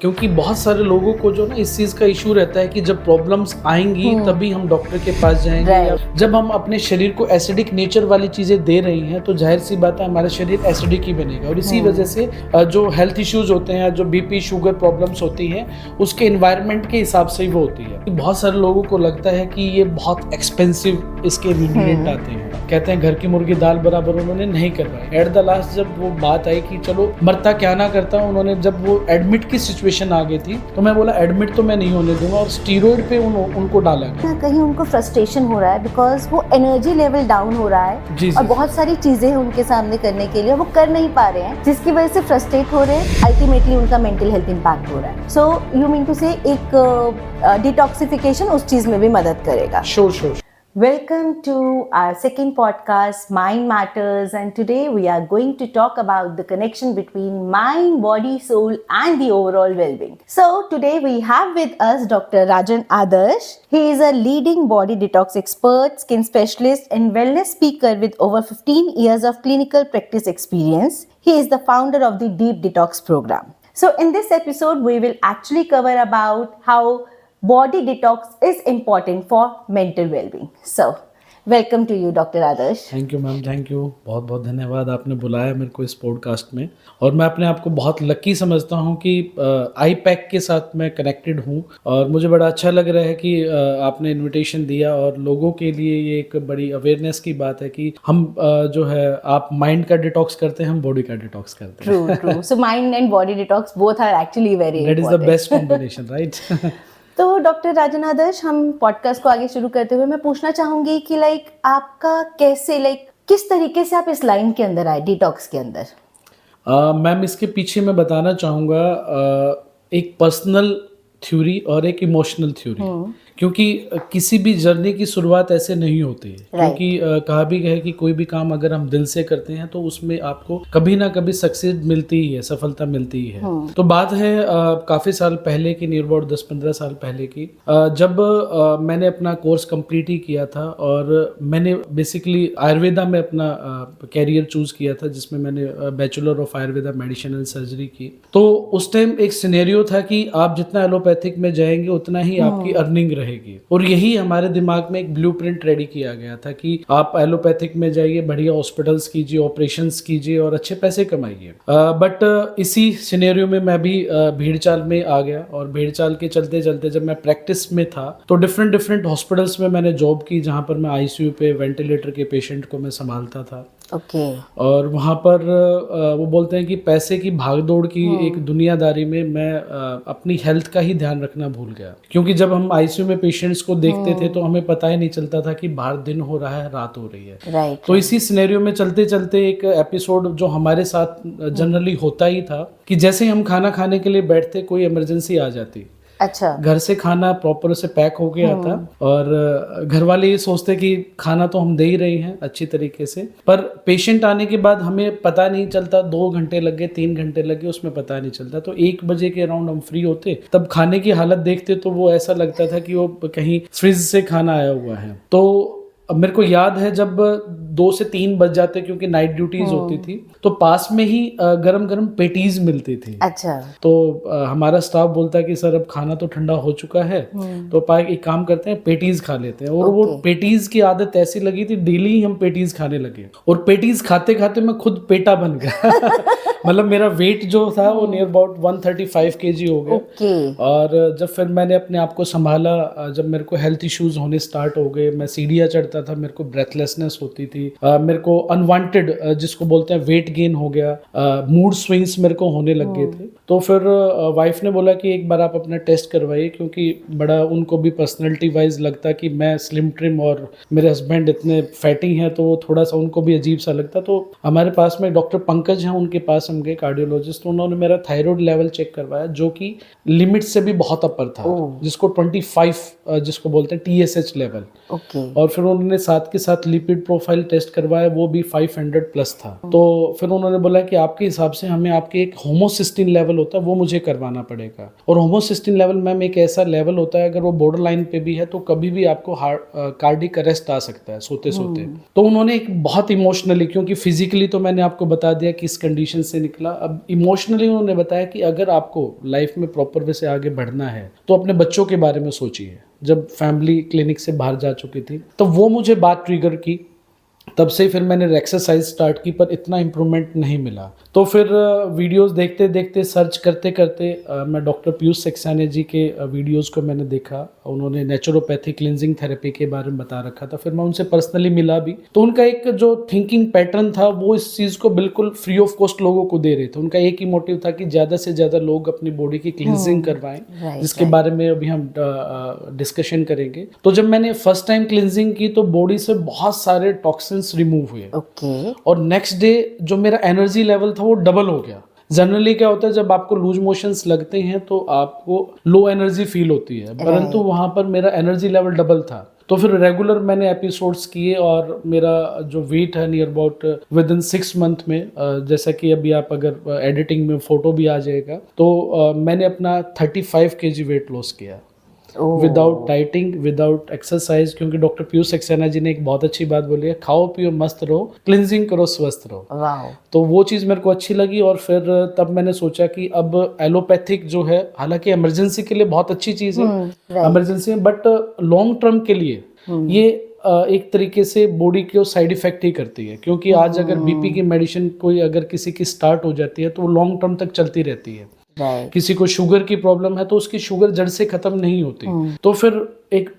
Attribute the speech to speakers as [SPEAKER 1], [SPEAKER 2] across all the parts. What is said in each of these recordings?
[SPEAKER 1] क्योंकि बहुत सारे लोगों को जो ना इस चीज़ का इशू रहता है कि जब प्रॉब्लम्स आएंगी तभी हम डॉक्टर के पास जाएंगे या जब हम अपने शरीर को एसिडिक नेचर वाली चीज़ें दे रही हैं तो जाहिर सी बात है हमारा शरीर एसिडिक ही बनेगा। और इसी वजह से जो हेल्थ इश्यूज होते हैं, जो बीपी शुगर प्रॉब्लम्स होती हैं, उसके इन्वायरमेंट के हिसाब से ही वो होती है। बहुत सारे लोगों को लगता है कि ये बहुत एक्सपेंसिव इसके इंग्रेडिएंट आते हैं, कहते हैं घर की मुर्गी दाल बराबर, उन्होंने नहीं करवाया। एट द लास्ट जब वो बात आई कि चलो मरता क्या ना करता, उन्होंने जब वो एडमिट की सिचुएशन आ गई थी तो मैं बोला एडमिट तो मैं नहीं होने दूंगा और स्टीरॉयड पे उनको डाला गया।
[SPEAKER 2] कहीं उनको फ्रस्ट्रेशन हो रहा है बिकॉज वो एनर्जी लेवल डाउन हो रहा है
[SPEAKER 1] जी,
[SPEAKER 2] और बहुत सारी चीजें हैं उनके सामने करने के लिए, वो कर नहीं पा रहे हैं, जिसकी वजह से फ्रस्ट्रेट हो रहे हैं। अल्टीमेटली उनका मेंटल हेल्थ इंपैक्ट हो रहा है। सो यू मीन टू से एक डिटॉक्सिफिकेशन उस चीज में भी मदद करेगा।
[SPEAKER 1] Sure.
[SPEAKER 2] Welcome to our second podcast, Mind Matters, and today we are going to talk about the connection between mind, body, soul, and the overall well-being. So today we have with us Dr. Rajan Adarsh. He is a leading body detox expert, skin specialist, and wellness speaker with over 15 years of clinical practice experience. He is the founder of the Deep Detox program. So in this episode, we will actually cover about how body detox is important for mental well-being. So, welcome to you, Dr. Adarsh.
[SPEAKER 1] Thank you ma'am, thank you, बहुत बहुत धन्यवाद, आपने बुलाया मेरे को इस podcast में। और मैं अपने आप को बहुत लकी समझता हूँ कि आई पैक के साथ मैं कनेक्टेड हूँ और मुझे बड़ा अच्छा लग रहा है कि आपने इनविटेशन दिया और लोगों के लिए ये एक बड़ी अवेयरनेस की बात है कि हम जो है, आप माइंड का डिटॉक्स करते हैं, हम बॉडी का डिटॉक्स करते हैं।
[SPEAKER 2] True. So, mind and body detox both are actually very
[SPEAKER 1] that is the
[SPEAKER 2] important.
[SPEAKER 1] Best combination, right?
[SPEAKER 2] तो डॉक्टर राजन आदर्श, हम पॉडकास्ट को आगे शुरू करते हुए मैं पूछना चाहूंगी कि आपका कैसे किस तरीके से आप इस लाइन के अंदर आए, डिटॉक्स के अंदर?
[SPEAKER 1] मैम, इसके पीछे मैं बताना चाहूँगा एक पर्सनल थ्योरी और एक इमोशनल थ्योरी, क्योंकि किसी भी जर्नी की शुरुआत ऐसे नहीं होती है। क्योंकि कहा भी है कि कोई भी काम अगर हम दिल से करते हैं तो उसमें आपको कभी ना कभी सक्सेस मिलती ही है, सफलता मिलती ही है। तो बात है काफ़ी साल पहले की, नियर अबाउट 10-15 साल पहले की, जब मैंने अपना कोर्स कंप्लीट ही किया था और मैंने बेसिकली आयुर्वेदा में अपना कैरियर चूज किया था, जिसमें मैंने bachelor of Ayurveda medicine and surgery की। तो उस टाइम एक सिनेरियो था कि आप जितना एलोपैथिक में जाएंगे उतना ही आपकी अर्निंग रहेगी, और यही हमारे दिमाग में एक ब्लूप्रिंट रेडी किया गया था कि आप एलोपैथिक में जाइए, बढ़िया हॉस्पिटल्स कीजिए, ऑपरेशंस कीजिए और अच्छे पैसे कमाइए। बट इसी सिनेरियो में मैं भी भीड़ चाल में आ गया और भीड़ चाल के चलते चलते जब मैं प्रैक्टिस में था तो डिफरेंट हॉस्पिटल्स में मैंने जॉब की, जहाँ पर मैं आईसीयू पे वेंटिलेटर के पेशेंट को मैं संभालता था। और वहाँ पर वो बोलते हैं कि पैसे की भागदौड़ की एक दुनियादारी में मैं अपनी हेल्थ का ही ध्यान रखना भूल गया। क्योंकि जब हम आईसीयू में पेशेंट्स को देखते थे तो हमें पता ही नहीं चलता था कि बाहर दिन हो रहा है, रात हो रही है। तो इसी सिनेरियो में चलते चलते एक एपिसोड जो हमारे साथ जनरली होता ही था कि जैसे ही हम खाना खाने के लिए बैठते, कोई इमरजेंसी आ जाती।
[SPEAKER 2] अच्छा।
[SPEAKER 1] घर से खाना प्रॉपर से पैक हो गया था और घर वाले ये सोचते कि खाना तो हम दे ही रहे हैं अच्छी तरीके से, पर पेशेंट आने के बाद हमें पता नहीं चलता, 2 घंटे लग गए, 3 घंटे लग गए, उसमें पता नहीं चलता। तो 1 बजे के अराउंड हम फ्री होते, तब खाने की हालत देखते तो वो ऐसा लगता था कि वो कहीं फ्रिज से खाना आया हुआ है। तो अब मेरे को याद है जब 2 से 3 बज जाते, क्योंकि नाइट ड्यूटीज होती थी, तो पास में ही गरम गरम पेटीज मिलती थी।
[SPEAKER 2] अच्छा।
[SPEAKER 1] तो हमारा स्टाफ बोलता कि सर अब खाना तो ठंडा हो चुका है, तो एक काम करते हैं, पेटीज खा लेते हैं। और वो पेटीज की आदत ऐसी लगी थी, डेली हम पेटीज खाने लगे और पेटीज खाते खाते मैं खुद पेटा बन गया। मतलब मेरा वेट जो था वो नियर अबाउट 135 kg हो गया। और जब फिर मैंने अपने आप को संभाला, जब मेरे को हेल्थ इश्यूज होने स्टार्ट हो गए, मैं सीढ़ियाँ चढ़ता था, मेरे को ब्रेथलेसनेस होती थी, मेरे को अनवांटेड जिसको बोलते हैं वेट गेन हो गया, मूड स्विंग्स मेरे को होने लग गए थे। तो फिर वाइफ ने बोला कि एक बार आप अपना टेस्ट करवाइए, क्योंकि बड़ा उनको भी पर्सनैलिटी वाइज लगता कि मैं स्लिम ट्रिम और मेरे हस्बैंड इतने फैटी हैं, तो वो थोड़ा सा उनको भी अजीब सा लगता। तो हमारे पास में डॉक्टर पंकज हैं, उनके पास हम गए, कार्डियोलॉजिस्ट। तो उन्होंने मेरा थायराइड लेवल चेक करवाया, जो कि लिमिट से भी बहुत अपर था, जिसको 25 जिसको बोलते हैं TSH लेवल। और फिर उन्होंने साथ के साथ लिपिड प्रोफाइल टेस्ट टेस्ट करवाया, वो भी 500 प्लस था। तो फिर उन्होंने बोला कि आपके हिसाब से हमें आपके एक होमोसिस्टिन लेवल होता है वो मुझे करवाना पड़ेगा। और होमोसिस्टिन लेवल मैम एक ऐसा लेवल होता है, अगर वो बॉर्डर लाइन पे भी है तो कभी भी आपको कार्डिक अरेस्ट आ सकता है सोते सोते। तो उन्होंने एक बहुत इमोशनली, क्योंकि फिजिकली तो मैंने आपको बता दिया कि इस कंडीशन से निकला, अब इमोशनली उन्होंने बताया कि अगर आपको लाइफ में प्रॉपर वे से आगे बढ़ना है तो अपने बच्चों के बारे में सोचिए। जब फैमिली क्लिनिक से बाहर जा चुकी थी तो वो मुझे बात ट्रिगर की, तब से फिर मैंने एक्सरसाइज स्टार्ट की, पर इतना इम्प्रूवमेंट नहीं मिला। तो फिर वीडियोस देखते देखते सर्च करते करते मैं डॉक्टर पीयूष सक्सेना जी के वीडियोस को मैंने देखा। उन्होंने नेचुरोपैथी क्लिनजिंग थेरेपी के बारे में बता रखा था, फिर मैं उनसे पर्सनली मिला भी। तो उनका एक जो थिंकिंग पैटर्न था वो इस चीज़ को बिल्कुल फ्री ऑफ कॉस्ट लोगों को दे रहे थे। उनका एक ही मोटिव था कि ज़्यादा से ज़्यादा लोग अपनी बॉडी की क्लिनजिंग करवाएं, जिसके बारे में अभी हम डिस्कशन करेंगे। तो जब मैंने फर्स्ट टाइम क्लिनजिंग की तो बॉडी से बहुत सारे टॉक्सिन्स रिमूव हुए। और नेक्स्ट डे जो मेरा एनर्जी लेवल था वो डबल हो गया। जनरली क्या होता है, जब आपको लूज मोशंस लगते हैं तो आपको लो एनर्जी फील होती है, परंतु वहां पर मेरा एनर्जी लेवल डबल था। तो फिर रेगुलर मैंने एपिसोड्स किए और मेरा जो वेट है near about with in 6 month में, जैसा कि अभी आप अगर एडिटिंग में फोटो भी आ जाएगा, तो मैंने अपना 35 kg वेट लॉस किया विदाउट डाइटिंग, विदाउट एक्सरसाइज। क्योंकि डॉक्टर पीयूष सक्सेना जी ने एक बहुत अच्छी बात बोली है, खाओ पियो मस्त रहो, क्लिनजिंग करो स्वस्थ रहो। तो वो चीज़ मेरे को अच्छी लगी। और फिर तब मैंने सोचा कि अब एलोपैथिक जो है, हालांकि इमरजेंसी के लिए बहुत अच्छी चीज़ है, इमरजेंसी में, बट लॉन्ग टर्म के लिए ये एक तरीके से बॉडी को साइड इफेक्ट ही करती है। क्योंकि आज अगर बीपी की मेडिसिन कोई अगर किसी की स्टार्ट हो जाती है तो वो लॉन्ग टर्म तक चलती रहती है। किसी को शुगर की प्रॉब्लम है तो उसकी शुगर जड़ से खत्म नहीं होती। तो फिर एक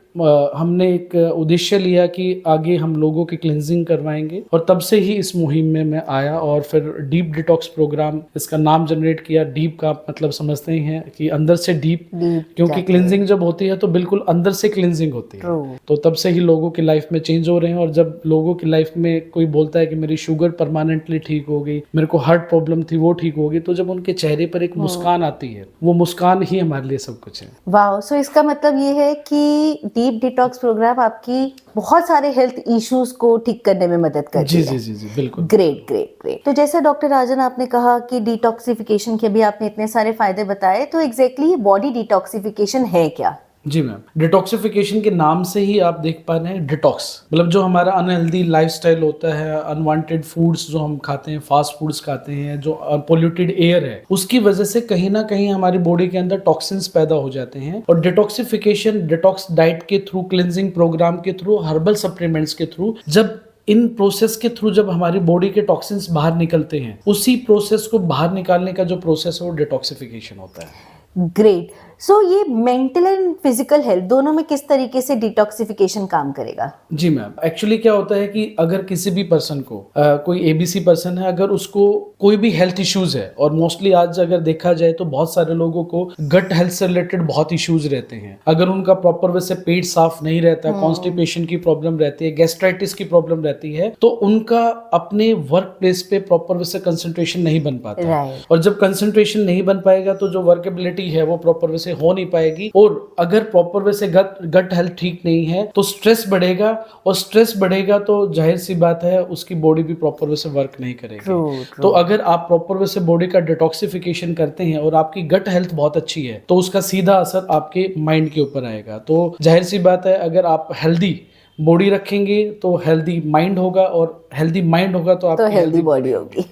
[SPEAKER 1] हमने एक उद्देश्य लिया कि आगे हम लोगों की क्लिनजिंग करवाएंगे, और तब से ही इस मुहिम में मैं आया। और फिर डीप डिटॉक्स प्रोग्राम, इसका नाम जनरेट किया। डीप का मतलब समझते ही हैं कि अंदर से डीप, क्योंकि क्लिनजिंग जब होती है तो बिल्कुल अंदर से क्लिनजिंग होती है। तो तब से ही लोगों की लाइफ में चेंज हो रहे हैं। और जब लोगों की लाइफ में कोई बोलता है कि मेरी शुगर परमानेंटली ठीक हो गई, मेरे को हार्ट प्रॉब्लम थी वो ठीक हो गई, तो जब उनके चेहरे पर एक मुस्कान आती है, वो मुस्कान ही हमारे लिए सब कुछ है।
[SPEAKER 2] वाह, सो इसका मतलब ये है कि डीप डिटॉक्स प्रोग्राम आपकी बहुत सारे हेल्थ इश्यूज को ठीक करने में मदद करती है।
[SPEAKER 1] जी बिल्कुल।
[SPEAKER 2] ग्रेट। तो जैसे डॉक्टर राजन आपने कहा कि डिटॉक्सिफिकेशन के भी आपने इतने सारे फायदे बताए, तो एग्जैक्टली बॉडी डिटॉक्सिफिकेशन है क्या?
[SPEAKER 1] जी मैम, डिटॉक्सिफिकेशन के नाम से ही आप देख पा रहे हैं, डिटॉक्स मतलब जो हमारा अनहेल्दी लाइफस्टाइल होता है, अनवांटेड फूड्स जो हम खाते हैं, फास्ट फूड्स खाते हैं, जो पोल्यूटेड एयर है, उसकी वजह से कहीं ना कहीं हमारी बॉडी के अंदर टॉक्सिन्स पैदा हो जाते हैं। और डिटॉक्सिफिकेशन डिटॉक्स डाइट के थ्रू, क्लिनजिंग प्रोग्राम के थ्रू, हर्बल सप्लीमेंट्स के थ्रू, जब इन प्रोसेस के थ्रू जब हमारी बॉडी के टॉक्सिन्स बाहर निकलते हैं, उसी प्रोसेस को बाहर निकालने का जो प्रोसेस है वो डिटॉक्सिफिकेशन होता है।
[SPEAKER 2] ग्रेट। सो ये मेंटल एंड फिजिकल हेल्थ दोनों में किस तरीके से डिटॉक्सिफिकेशन काम करेगा?
[SPEAKER 1] जी मैम, एक्चुअली क्या होता है कि अगर किसी भी पर्सन को कोई एबीसी पर्सन है, अगर उसको कोई भी हेल्थ इश्यूज है, और मोस्टली आज अगर देखा जाए तो बहुत सारे लोगों को गट हेल्थ से रिलेटेड बहुत इश्यूज रहते हैं। अगर उनका प्रॉपर वैसे पेट साफ नहीं रहता, कॉन्स्टिपेशन की प्रॉब्लम रहती है, गैस्ट्राइटिस की प्रॉब्लम रहती है, तो उनका अपने वर्क प्लेस पे प्रॉपर वैसे कंसंट्रेशन नहीं बन पाता। और जब कंसंट्रेशन नहीं बन पाएगा तो जो वर्केबिलिटी है वो प्रॉपर वैसे हो नहीं पाएगी। और अगर प्रॉपर वैसे गट हेल्थ ठीक नहीं है तो स्ट्रेस बढ़ेगा, और स्ट्रेस बढ़ेगा तो जाहिर सी बात है उसकी बॉडी भी प्रॉपर वैसे वर्क नहीं करेगी। तो अगर आप प्रॉपर वैसे बॉडी का डिटॉक्सिफिकेशन करते हैं और आपकी गट हेल्थ बहुत अच्छी है तो उसका सीधा असर आपके माइंड के ऊपर आएगा। तो जाहिर सी बात है, अगर आप हेल्दी बॉडी रखेंगे तो हेल्दी माइंड होगा, और हेल्दी माइंड होगा तो आपकी
[SPEAKER 2] हेल्दी बॉडी होगी।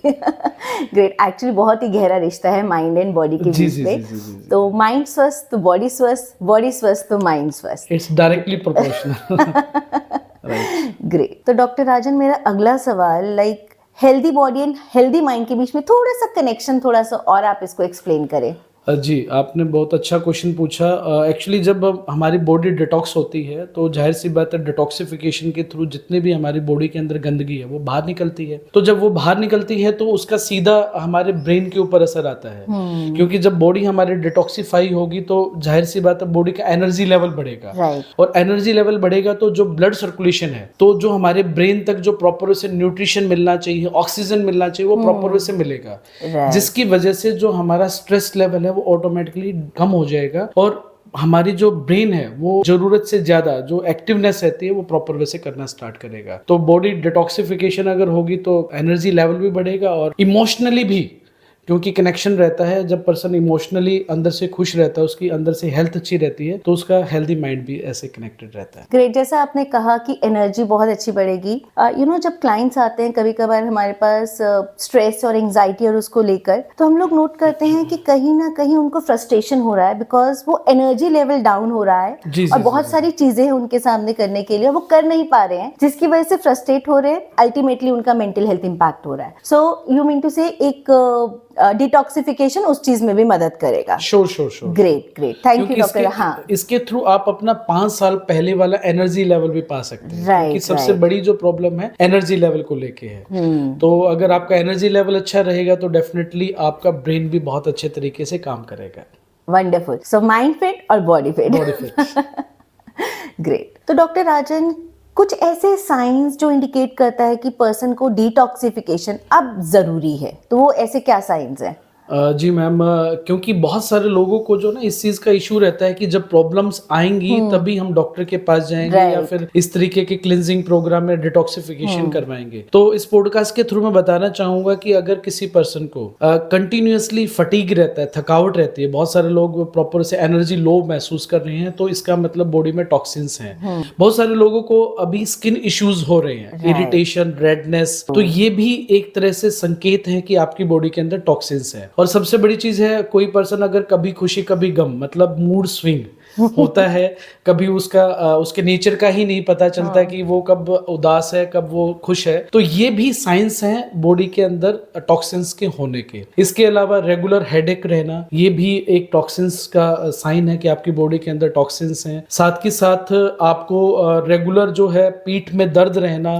[SPEAKER 2] ग्रेट। एक्चुअली बहुत ही गहरा रिश्ता है माइंड एंड बॉडी के बीच में। तो माइंड स्वस्थ तो बॉडी स्वस्थ, बॉडी स्वस्थ तो माइंड स्वस्थ।
[SPEAKER 1] It's directly proportional.
[SPEAKER 2] ग्रेट। तो डॉक्टर राजन, मेरा अगला सवाल, like healthy body and healthy mind के बीच में थोड़ा सा कनेक्शन, थोड़ा सा और आप इसको एक्सप्लेन करें।
[SPEAKER 1] जी, आपने बहुत अच्छा क्वेश्चन पूछा। एक्चुअली जब हमारी बॉडी डिटॉक्स होती है तो जाहिर सी बात है डिटॉक्सिफिकेशन के थ्रू जितने भी हमारी बॉडी के अंदर गंदगी है वो बाहर निकलती है। तो जब वो बाहर निकलती है तो उसका सीधा हमारे ब्रेन के ऊपर असर आता है। क्योंकि जब बॉडी हमारी डिटॉक्सिफाई होगी तो जाहिर सी बात है बॉडी का एनर्जी लेवल बढ़ेगा। और एनर्जी लेवल बढ़ेगा तो जो ब्लड सर्कुलेशन है, तो जो हमारे ब्रेन तक जो प्रॉपर से न्यूट्रिशन मिलना चाहिए, ऑक्सीजन मिलना चाहिए, वो प्रॉपर से मिलेगा। जिसकी वजह से जो हमारा स्ट्रेस लेवल है वो ऑटोमेटिकली कम हो जाएगा। और हमारी जो ब्रेन है वो जरूरत से ज्यादा जो एक्टिवनेस रहती है वो प्रॉपर वे से करना स्टार्ट करेगा। तो बॉडी डिटॉक्सिफिकेशन अगर होगी तो एनर्जी लेवल भी बढ़ेगा और इमोशनली भी, क्योंकि कनेक्शन रहता है। जब पर्सन इमोशनली अंदर से खुश रहता है, उसकी अंदर से हेल्थ अच्छी रहती है, तो उसका हेल्दी माइंड भी ऐसे कनेक्टेड रहता है।
[SPEAKER 2] ग्रेट, जैसा आपने कहा कि एनर्जी बहुत अच्छी बढ़ेगी। जब क्लाइंट्स आते हैं कभी कभार हमारे पास स्ट्रेस और एंजाइटी और उसको लेकर, तो हम लोग नोट करते हैं कि कहीं ना कहीं उनको फ्रस्ट्रेशन हो रहा है बिकॉज वो एनर्जी लेवल डाउन हो रहा है
[SPEAKER 1] जी,
[SPEAKER 2] और
[SPEAKER 1] जी,
[SPEAKER 2] बहुत
[SPEAKER 1] जी,
[SPEAKER 2] सारी चीजें हैं उनके सामने करने के लिए, वो कर नहीं पा रहे हैं, जिसकी वजह से फ्रस्ट्रेट हो रहे हैं। अल्टीमेटली उनका मेंटल हेल्थ इंपैक्ट हो रहा है। सो यू मीन टू से एक डिटॉक्सिफिकेशन उस चीज में भी मदद करेगा।
[SPEAKER 1] श्योर।
[SPEAKER 2] ग्रेट, थैंक यू
[SPEAKER 1] क्योंकि
[SPEAKER 2] डॉक्टर। हाँ,
[SPEAKER 1] इसके थ्रू आप अपना 5 साल पहले वाला एनर्जी लेवल भी पा सकते हैं।
[SPEAKER 2] Right,
[SPEAKER 1] क्योंकि सबसे
[SPEAKER 2] right.
[SPEAKER 1] बड़ी जो प्रॉब्लम है एनर्जी लेवल को लेके है। तो अगर आपका एनर्जी लेवल अच्छा रहेगा तो डेफिनेटली आपका ब्रेन भी बहुत अच्छे तरीके से काम करेगा।
[SPEAKER 2] वंडरफुल। सो माइंड फिट और body fit.
[SPEAKER 1] Body fit.
[SPEAKER 2] Great. तो डॉक्टर राजन, कुछ ऐसे साइंस जो इंडिकेट करता है कि पर्सन को डिटॉक्सिफिकेशन अब जरूरी है, तो वो ऐसे क्या साइंस हैं?
[SPEAKER 1] जी मैम, क्योंकि बहुत सारे लोगों को जो ना इस चीज का इशू रहता है कि जब प्रॉब्लम्स आएंगी तभी हम डॉक्टर के पास जाएंगे या फिर इस तरीके के क्लिनजिंग प्रोग्राम में डिटॉक्सिफिकेशन करवाएंगे। तो इस पॉडकास्ट के थ्रू मैं बताना चाहूंगा कि अगर किसी पर्सन को कंटिन्यूअसली फटीग रहता है, थकावट रहती है, बहुत सारे लोग प्रॉपर से एनर्जी लो महसूस कर रहे हैं, तो इसका मतलब बॉडी में टॉक्सिन्स हैं। बहुत सारे लोगों को अभी स्किन इश्यूज हो रहे हैं, इरिटेशन, रेडनेस, तो ये भी एक तरह से संकेत है कि आपकी बॉडी के अंदर टॉक्सिन्स है। और सबसे बड़ी चीज है, कोई पर्सन अगर कभी खुशी कभी गम, मतलब मूड स्विंग होता है, कभी उसके नेचर का ही नहीं पता चलता कि वो कब उदास है कब वो खुश है, तो ये भी साइंस हैं बॉडी के अंदर टॉक्सिन्स के होने के। इसके अलावा रेगुलर हेडेक रहना, ये भी एक टॉक्सिन्स का साइन है कि आपकी बॉडी के अंदर टॉक्सिन्स हैं। साथ के साथ आपको रेगुलर जो है पीठ में दर्द रहना,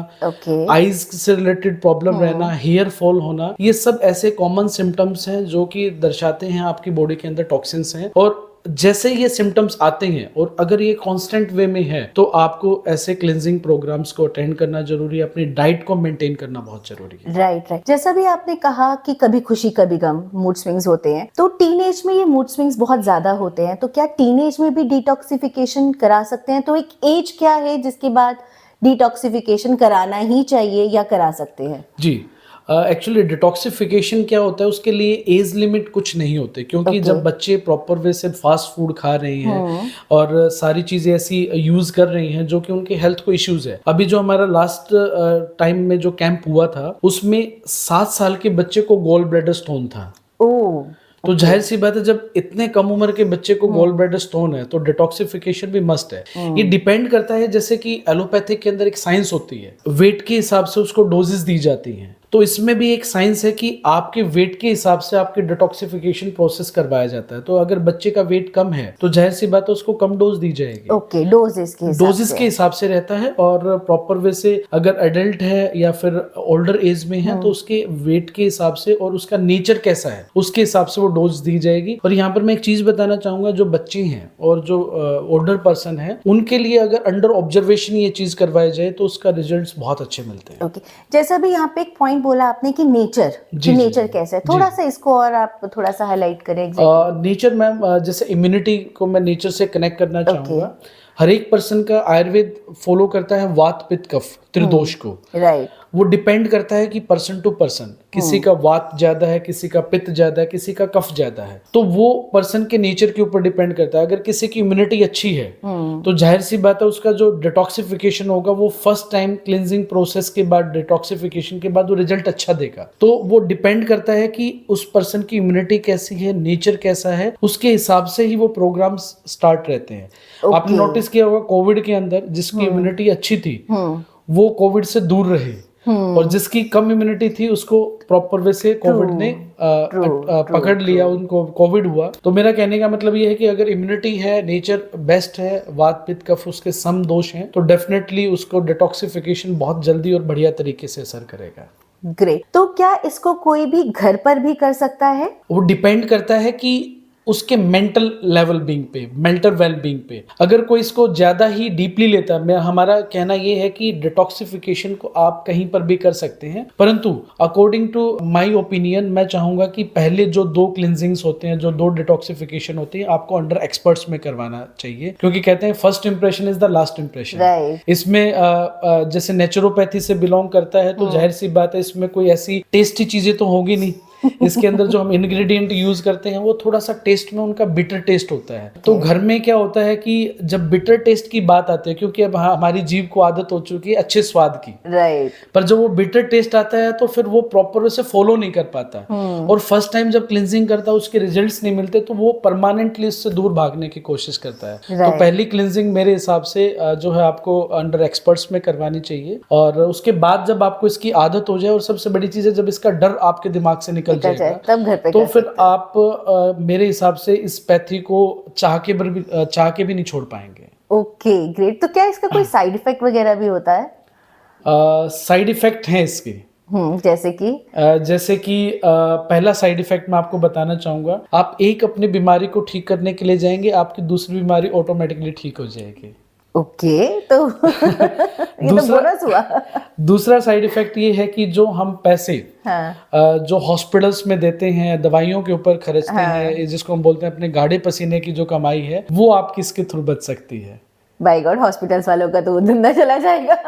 [SPEAKER 1] आईज से रिलेटेड प्रॉब्लम रहना, हेयर फॉल होना, ये सब ऐसे कॉमन सिम्टम्स हैं जो कि दर्शाते हैं आपकी बॉडी के अंदर टॉक्सिन्स हैं। और जैसे ये सिम्टम्स आते हैं और अगर ये कांस्टेंट वे में है तो आपको ऐसे क्लिनजिंग प्रोग्राम्स को अटेंड करना जरूरी है, अपनी डाइट को मेंटेन करना बहुत जरूरी है।
[SPEAKER 2] राइट। जैसा भी आपने कहा कि कभी खुशी कभी गम, मूड स्विंग्स होते हैं, तो टीनेज में ये मूड स्विंग्स बहुत ज्यादा होते हैं, तो क्या टीनेज में भी डिटॉक्सिफिकेशन करा सकते हैं? तो एक एज क्या है जिसके बाद डिटॉक्सिफिकेशन कराना ही चाहिए या करा सकते हैं?
[SPEAKER 1] जी, एक्चुअली डिटॉक्सिफिकेशन क्या होता है, उसके लिए एज लिमिट कुछ नहीं होते, क्योंकि जब बच्चे प्रॉपर वे से फास्ट फूड खा रहे हैं और सारी चीजें ऐसी यूज कर रही हैं जो कि उनके हेल्थ को इश्यूज है। अभी जो हमारा लास्ट टाइम में जो कैंप हुआ था उसमें 7 साल के बच्चे को गॉल ब्लैडर स्टोन था। तो जाहिर सी बात है, जब इतने कम उम्र के बच्चे को गॉल ब्लैडर स्टोन है तो डिटॉक्सिफिकेशन भी मस्ट है। ये डिपेंड करता है, जैसे कि एलोपैथिक के अंदर एक साइंस होती है, वेट के हिसाब से उसको डोजेस दी जाती हैं, तो इसमें भी एक साइंस है कि आपके वेट के हिसाब से आपके डिटॉक्सिफिकेशन प्रोसेस करवाया जाता है। तो अगर बच्चे का वेट कम है तो जाहिर सी बात है उसको कम डोज दी जाएगी।
[SPEAKER 2] ओके, डोजेस के
[SPEAKER 1] हिसाब से रहता है। और प्रॉपर वे से अगर एडल्ट है या फिर ओल्डर एज में है तो उसके वेट के हिसाब से और उसका नेचर कैसा है उसके हिसाब से वो डोज दी जाएगी। और यहाँ पर मैं एक चीज बताना चाहूंगा, जो बच्चे हैं और जो ओल्डर पर्सन है उनके लिए अगर अंडर ऑब्जर्वेशन ये चीज करवाई जाए तो उसका रिजल्ट्स बहुत अच्छे मिलते हैं।
[SPEAKER 2] ओके, जैसा भी यहाँ पे एक पॉइंट बोला आपने कि नेचर कैसा है, थोड़ा सा इसको और आप थोड़ा सा हाईलाइट करें।
[SPEAKER 1] नेचर मैम, जैसे इम्यूनिटी को मैं नेचर से कनेक्ट करना चाहूंगा। हर एक पर्सन का आयुर्वेद फॉलो करता है वात पित्त कफ त्रिदोष को।
[SPEAKER 2] राइट।
[SPEAKER 1] वो डिपेंड करता है कि पर्सन टू पर्सन, किसी का वात ज्यादा है, किसी का पित्त ज्यादा है, किसी का कफ ज्यादा है, तो वो पर्सन के नेचर के ऊपर डिपेंड करता है। अगर किसी की इम्यूनिटी अच्छी है तो जाहिर सी बात है उसका जो डिटॉक्सिफिकेशन होगा वो फर्स्ट टाइम क्लिनजिंग प्रोसेस के बाद, डिटॉक्सिफिकेशन के बाद वो रिजल्ट अच्छा देगा। तो वो डिपेंड करता है कि उस पर्सन की इम्यूनिटी कैसी है, नेचर कैसा है, उसके हिसाब से ही वो प्रोग्राम्स स्टार्ट रहते हैं। आपने नोटिस किया होगा कोविड के अंदर जिसकी इम्यूनिटी अच्छी थी वो कोविड से दूर रहे, और जिसकी कम इम्यूनिटी थी उसको प्रॉपर वे से कोविड ने पकड़ लिया, उनको कोविड हुआ। तो मेरा कहने का मतलब ये है कि अगर इम्यूनिटी है, नेचर बेस्ट है, वात पित्त कफ उसके सम दोष हैं, तो डेफिनेटली उसको डिटॉक्सिफिकेशन बहुत जल्दी और बढ़िया तरीके से असर करेगा।
[SPEAKER 2] ग्रेट। तो क्या इसको कोई भी घर पर भी कर सकता है?
[SPEAKER 1] वो डिपेंड करता है कि उसके मेंटल लेवल बीइंग पे, मेंटल वेल बीइंग पे। अगर कोई इसको ज्यादा ही डीपली लेता है, हमारा कहना ये है कि डिटॉक्सिफिकेशन को आप कहीं पर भी कर सकते हैं, परंतु अकॉर्डिंग टू माय ओपिनियन मैं चाहूंगा कि पहले जो 2 क्लिनजिंग्स होते हैं, जो 2 डिटॉक्सिफिकेशन होती है, आपको अंडर एक्सपर्ट्स में करवाना चाहिए, क्योंकि कहते हैं first impression is the last impression.
[SPEAKER 2] Right.
[SPEAKER 1] इसमें जैसे नेचुरोपैथी से बिलोंग करता है तो जाहिर सी बात है इसमें कोई ऐसी टेस्टी चीजें तो होगी नहीं। इसके अंदर जो हम इंग्रेडिएंट यूज करते हैं वो थोड़ा सा टेस्ट में उनका बिटर टेस्ट होता है। तो घर में क्या होता है कि जब बिटर टेस्ट की बात आती है, क्योंकि अब हमारी जीभ को आदत हो चुकी है अच्छे स्वाद की,
[SPEAKER 2] राइट,
[SPEAKER 1] पर जब वो बिटर टेस्ट आता है तो फिर वो प्रॉपर से फॉलो नहीं कर पाता, और फर्स्ट टाइम जब क्लिनजिंग करता है उसके रिजल्ट्स नहीं मिलते तो वो परमानेंटली उससे दूर भागने की कोशिश करता है। तो पहली क्लिनजिंग मेरे हिसाब से जो है आपको अंडर एक्सपर्ट्स में करवानी चाहिए, और उसके बाद जब आपको इसकी आदत हो जाए, और सबसे बड़ी चीज है जब इसका डर आपके दिमाग से निकल जाएगा
[SPEAKER 2] तब घर पे
[SPEAKER 1] तो फिर आप मेरे हिसाब से इस पैथी को चाह के भी नहीं छोड़ पाएंगे।
[SPEAKER 2] Okay, great. तो क्या इसका कोई साइड इफेक्ट वगैरह भी होता है?
[SPEAKER 1] साइड इफेक्ट हैं इसके।
[SPEAKER 2] जैसे कि
[SPEAKER 1] पहला साइड इफेक्ट मैं आपको बताना चाहूंगा, आप एक अपनी बीमारी को ठीक करने के लिए जाएंगे, आपकी दूसरी बीमारी ऑटोमेटिकली ठीक हो जाएगी।
[SPEAKER 2] ओके, तो ये तो बोनस हुआ।
[SPEAKER 1] दूसरा साइड इफेक्ट ये है कि जो हम पैसे जो हॉस्पिटल्स में देते हैं, दवाइयों के ऊपर खर्चते हैं, जिसको हम बोलते हैं अपने गाढ़े पसीने की जो कमाई है, वो आपकी इसके थ्रू बच सकती है।
[SPEAKER 2] बाय गॉड, हॉस्पिटल्स वालों का तो धंधा चला जाएगा।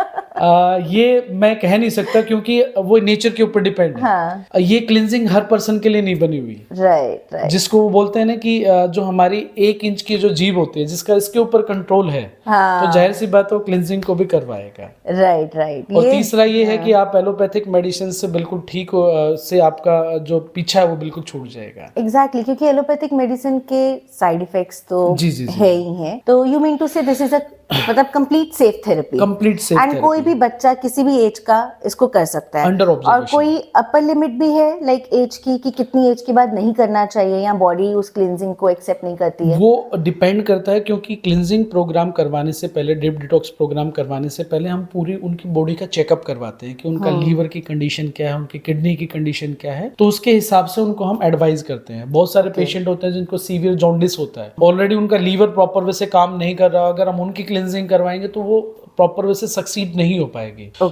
[SPEAKER 1] ये मैं कह नहीं सकता, क्योंकि वो नेचर के ऊपर डिपेंड है। ये क्लिनजिंग हर पर्सन के लिए नहीं बनी हुई।
[SPEAKER 2] राइट,
[SPEAKER 1] जिसको वो बोलते हैं ना कि जो हमारी 1 इंच की जो जीभ होती है, जिसका इसके ऊपर कंट्रोल है, तो जाहिर सी बात है क्लिनजिंग को भी करवाएगा।
[SPEAKER 2] राइट।
[SPEAKER 1] और तीसरा ये है कि आप एलोपैथिक मेडिसिन से बिल्कुल ठीक हो, से आपका जो पीछा है वो बिल्कुल छूट जाएगा।
[SPEAKER 2] एग्जैक्टली, क्योंकि एलोपैथिक मेडिसिन के साइड इफेक्ट्स तो
[SPEAKER 1] जी।
[SPEAKER 2] है ही है। तो यू मीन टू से दिस इज मतलब complete safe therapy.
[SPEAKER 1] Complete safe
[SPEAKER 2] and कोई भी बच्चा किसी भी एज का इसको कर सकता है।
[SPEAKER 1] Under observation.
[SPEAKER 2] और कोई अपर लिमिट भी है लाइक एज की, कि कितनी एज के बाद नहीं करना चाहिए, या बॉडी उस क्लींजिंग को एक्सेप्ट नहीं करती है?
[SPEAKER 1] वो डिपेंड करता है, क्योंकि क्लींजिंग प्रोग्राम करवाने से पहले, ड्रिप डिटॉक्स प्रोग्राम करवाने से पहले हम पूरी उनकी बॉडी का चेकअप करवाते हैं कि उनका लीवर की कंडीशन क्या है, उनकी किडनी की कंडीशन क्या है, तो उसके हिसाब से उनको हम एडवाइज करते हैं। बहुत सारे पेशेंट होते हैं जिनको सीवियर जॉन्डिस होता है, ऑलरेडी उनका लीवर प्रॉपर वे से काम नहीं कर रहा, अगर हम उनकी क्लींजिंग करवाएंगे तो वो प्रॉपर वे से सक्सीड नहीं हो पाएगी। तो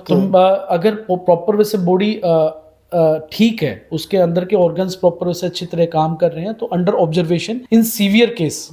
[SPEAKER 1] अगर प्रॉपर वे से बॉडी ठीक है, उसके अंदर के ऑर्गन्स प्रॉपर से अच्छी तरह काम कर रहे हैं, तो under observation in severe case,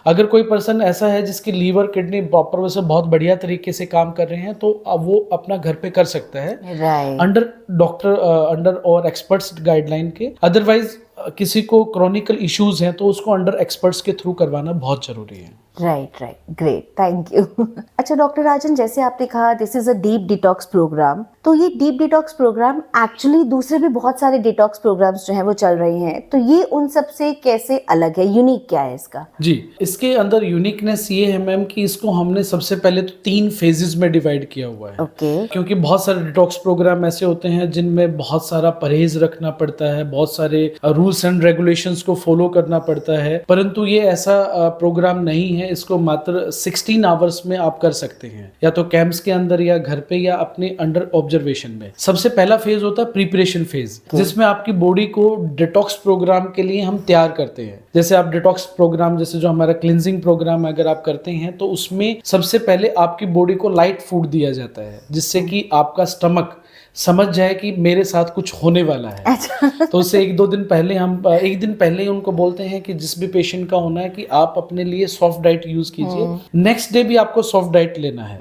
[SPEAKER 1] अगर कोई पर्सन ऐसा है जिसकी लीवर किडनी प्रॉपर वे से बहुत बढ़िया तरीके से काम कर रहे हैं, तो अब वो अपना घर पे कर सकता है अंडर डॉक्टर अंडर और एक्सपर्ट्स गाइडलाइन के। अदरवाइज किसी को क्रॉनिकल इश्यूज हैं तो उसको अंडर एक्सपर्ट्स के थ्रू करवाना बहुत जरूरी है।
[SPEAKER 2] Right, great, thank you. अच्छा डॉक्टर राजन, जैसे आपने कहा this is a deep detox programme, तो ये डीप डिटॉक्स प्रोग्राम एक्चुअली दूसरे भी बहुत सारे डिटॉक्स प्रोग्राम्स जो हैं वो चल रहे हैं, तो ये उन सब से कैसे अलग है, यूनिक क्या है इसका?
[SPEAKER 1] जी, इसके अंदर यूनिकनेस ये है मैम कि इसको हमने सबसे पहले तो 3 फेजेस में डिवाइड किया हुआ है।
[SPEAKER 2] ओके।
[SPEAKER 1] क्योंकि बहुत सारे डिटॉक्स प्रोग्राम ऐसे होते हैं जिनमें बहुत सारा परहेज रखना पड़ता है, बहुत सारे रूल्स एंड रेगुलेशंस को फॉलो करना पड़ता है, परंतु ये ऐसा प्रोग्राम नहीं है। इसको मात्र 16 आवर्स में आप कर सकते हैं, या तो कैंप्स के अंदर, या घर पे, या अपने अंडर ऑब्जर्वेशन में। सबसे पहला फेज होता है प्रिपरेशन फेज, जिसमें आपकी बॉडी को डिटॉक्स प्रोग्राम के लिए हम तैयार करते हैं। जैसे आप डिटॉक्स प्रोग्राम, जैसे जो हमारा क्लिनजिंग प्रोग्राम अगर आप करते हैं, तो उसमें सबसे पहले आपकी बॉडी को लाइट फूड दिया जाता है, जिससे कि आपका स्टमक समझ जाए कि मेरे साथ कुछ होने वाला है। अच्छा। तो उससे 1-2 दिन पहले हम एक दिन पहले ही उनको बोलते हैं कि जिस भी पेशेंट का होना है कि आप अपने लिए सॉफ्ट डाइट यूज कीजिए, नेक्स्ट डे भी आपको सॉफ्ट डाइट लेना है,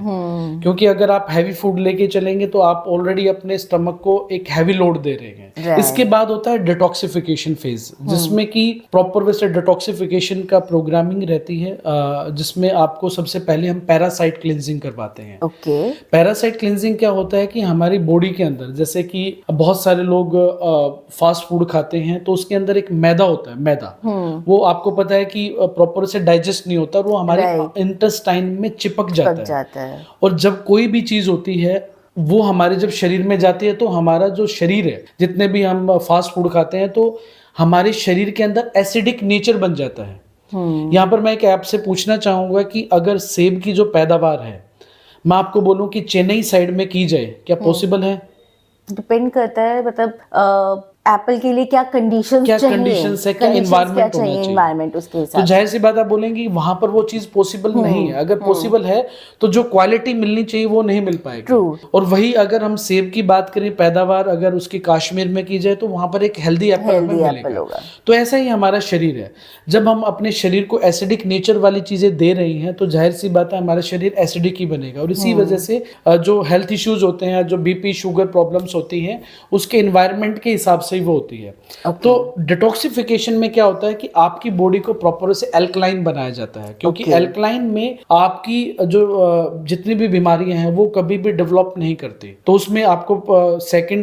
[SPEAKER 1] क्योंकि अगर आप हैवी फूड लेके चलेंगे तो आप ऑलरेडी अपने स्टमक को एक हैवी लोड दे रहे हैं। इसके बाद होता है डिटॉक्सिफिकेशन फेज, जिसमें कि प्रॉपर वे से डिटॉक्सिफिकेशन का प्रोग्रामिंग रहती है, जिसमें आपको सबसे पहले हम पैरासाइट क्लिनजिंग करवाते हैं।
[SPEAKER 2] ओके।
[SPEAKER 1] पैरासाइट क्लिनजिंग क्या होता है कि हमारी बॉडी के अंदर, जैसे कि बहुत सारे लोग फास्ट फूड खाते हैं, तो उसके अंदर एक मैदा होता है, मैदा वो आपको पता है कि प्रॉपर से डाइजेस्ट नहीं होता, वो हमारे इंटेस्टाइन में चिपक जाता है। और जब कोई भी चीज होती है वो हमारे जब शरीर में जाती है, तो हमारा जो शरीर है, जितने भी हम फास्ट फूड खाते हैं, तो हमारे शरीर के अंदर एसिडिक नेचर बन जाता है। यहाँ पर मैं एक आपसे पूछना चाहूंगा कि अगर सेब की जो पैदावार है, मैं आपको बोलूं कि चेन्नई साइड में की जाए, क्या पॉसिबल है?
[SPEAKER 2] डिपेंड करता है, मतलब एप्पल के लिए क्या कंडीशंस
[SPEAKER 1] क्या
[SPEAKER 2] चाहिए,
[SPEAKER 1] कंडीशंस है, क्या
[SPEAKER 2] conditions
[SPEAKER 1] environment
[SPEAKER 2] क्या
[SPEAKER 1] होना
[SPEAKER 2] चाहिए,
[SPEAKER 1] चाहिए।
[SPEAKER 2] environment उसके
[SPEAKER 1] तो
[SPEAKER 2] हिसाब से।
[SPEAKER 1] जाहिर सी बात आप बोलेंगे वहां पर वो चीज पॉसिबल नहीं है। अगर पॉसिबल है तो जो क्वालिटी मिलनी चाहिए वो नहीं मिल पाएगी।
[SPEAKER 2] True.
[SPEAKER 1] और वही अगर हम सेब की बात करें, पैदावार अगर उसकी कश्मीर में की जाए तो वहां पर एक हेल्दी एप्पल हमें
[SPEAKER 2] Healthy apple
[SPEAKER 1] मिलेगा।
[SPEAKER 2] होगा।
[SPEAKER 1] तो ऐसा ही हमारा शरीर है। जब हम अपने शरीर को एसिडिक नेचर वाली चीजें दे रही हैं तो जाहिर सी बात है हमारा शरीर एसिडिक ही बनेगा। और इसी वजह से जो हेल्थ इश्यूज होते हैं, जो बीपी शुगर प्रॉब्लम्स होती हैं, उसके एनवायरनमेंट के हिसाब से ही वो होती है। तो डिटॉक्सिफिकेशन में क्या होता है कि आपकी बॉडी को प्रॉपर से एल्कलाइन बनाया जाता है, क्योंकि एल्कलाइन में आपकी जो जितनी भी बीमारियां हैं वो कभी भी डेवलप नहीं करती। तो उसमें आपको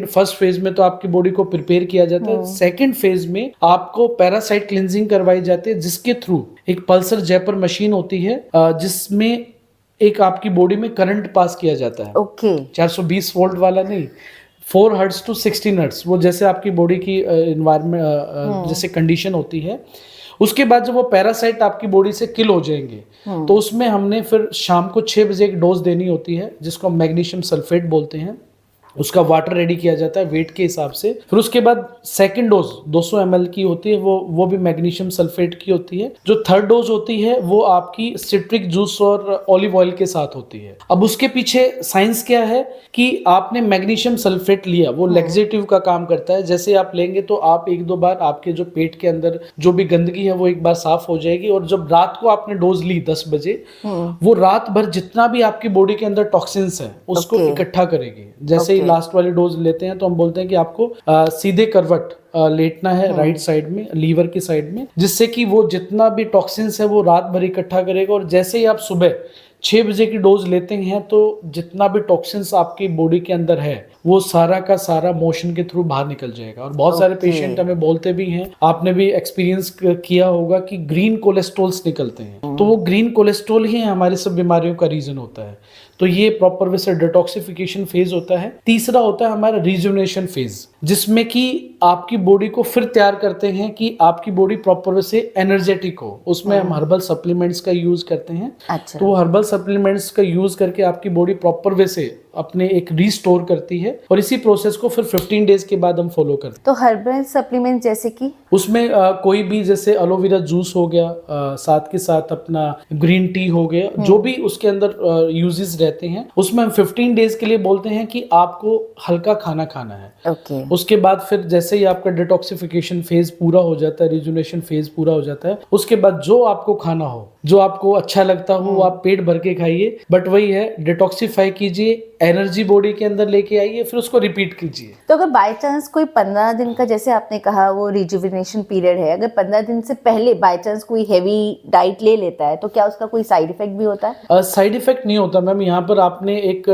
[SPEAKER 1] फर्स्ट फेज में तो आपकी बॉडी को प्रिपेयर किया जाता है। सेकंड फेज में आपको पैरासाइट क्लिनजिंग करवाई जाती है, जिसके थ्रू एक पल्सर जैपर मशीन होती है जिसमें एक आपकी बॉडी में करंट पास किया जाता है।
[SPEAKER 2] ओके
[SPEAKER 1] 420 वोल्ट वाला नहीं, 4 हर्ट्ज टू 16 हर्ट्ज, वो जैसे आपकी बॉडी की एनवायरमेंट जैसे कंडीशन होती है। उसके बाद जब वो पैरासाइट आपकी बॉडी से किल हो जाएंगे तो उसमें हमने फिर शाम को 6 बजे एक डोज देनी होती है, जिसको हम मैग्नीशियम सल्फेट बोलते हैं। उसका वाटर रेडी किया जाता है वेट के हिसाब से। फिर उसके बाद सेकंड डोज 200 ml की होती है, वो भी मैग्नीशियम सल्फेट की होती है। जो थर्ड डोज होती है वो आपकी सिट्रिक जूस और ऑलिव ऑयल के साथ होती है। अब उसके पीछे साइंस क्या है कि आपने मैग्नीशियम सल्फेट लिया, वो लेक्सेटिव का काम करता है। जैसे आप लेंगे तो आप 1-2 बार आपके जो पेट के अंदर जो भी गंदगी है वो एक बार साफ हो जाएगी। और जब रात को आपने डोज ली 10 बजे, वो रात भर जितना भी आपकी बॉडी के अंदर टॉक्सिन्स है उसको इकट्ठा करेगी। जैसे ही लास्ट वाली डोज लेते हैं तो हम बोलते हैं कि आपको सीधे करवट लेटना है राइट साइड में, लीवर की साइड में, जिससे कि वो जितना भी टॉक्सिन्स है वो रात भर इकट्ठा करेगा। और जैसे ही आप सुबह 6 बजे की डोज लेते हैं तो जितना भी टॉक्सिन्स आपकी बॉडी के अंदर है वो सारा का सारा मोशन के थ्रू बाहर निकल जाएगा। और बहुत सारे पेशेंट हमें बोलते भी हैं, आपने भी एक्सपीरियंस किया होगा कि ग्रीन कोलेस्ट्रॉल्स निकलते हैं। तो वो ग्रीन कोलेस्ट्रॉल ही हमारी सब बीमारियों का रीजन होता है। तो ये प्रॉपर वे से डिटॉक्सिफिकेशन फेज होता है। तीसरा होता है हमारा रिजुवनेशन फेज, जिसमें कि आपकी बॉडी को फिर तैयार करते हैं कि आपकी बॉडी प्रॉपर वे से एनर्जेटिक हो। उसमें हम हर्बल सप्लीमेंट्स का यूज करते हैं।
[SPEAKER 2] अच्छा।
[SPEAKER 1] तो वो हर्बल सप्लीमेंट्स का यूज करके आपकी बॉडी प्रॉपर वे से अपने एक रीस्टोर करती है। और इसी प्रोसेस को फिर 15 डेज के बाद हम फॉलो करते हैं।
[SPEAKER 2] तो हर्बल सप्लीमेंट जैसे कि
[SPEAKER 1] उसमें कोई भी जैसे एलोवेरा जूस हो गया, साथ के साथ अपना ग्रीन टी हो गया, जो भी उसके अंदर यूजेस रहते हैं, उसमें हम 15 डेज के लिए बोलते हैं कि आपको हल्का खाना खाना है।
[SPEAKER 2] ओके
[SPEAKER 1] उसके बाद फिर जैसे ही आपका डिटॉक्सिफिकेशन फेज पूरा हो जाता है, रिजुनेशन फेज पूरा हो जाता है, उसके बाद जो आपको खाना हो, जो आपको अच्छा लगता हो, वो आप पेट भर के खाइए। बट वही है, डिटॉक्सिफाई कीजिए, एनर्जी बॉडी के अंदर लेके आइए, फिर उसको रिपीट कीजिए।
[SPEAKER 2] तो अगर बाय चांस कोई 15 दिन का, जैसे आपने कहा वो रिजुविनेशन पीरियड है, अगर 15 दिन से पहले बाय चांस कोई हेवी डाइट ले लेता है तो क्या उसका कोई साइड इफेक्ट भी होता है?
[SPEAKER 1] साइड इफेक्ट नहीं होता मैम। यहाँ पर आपने एक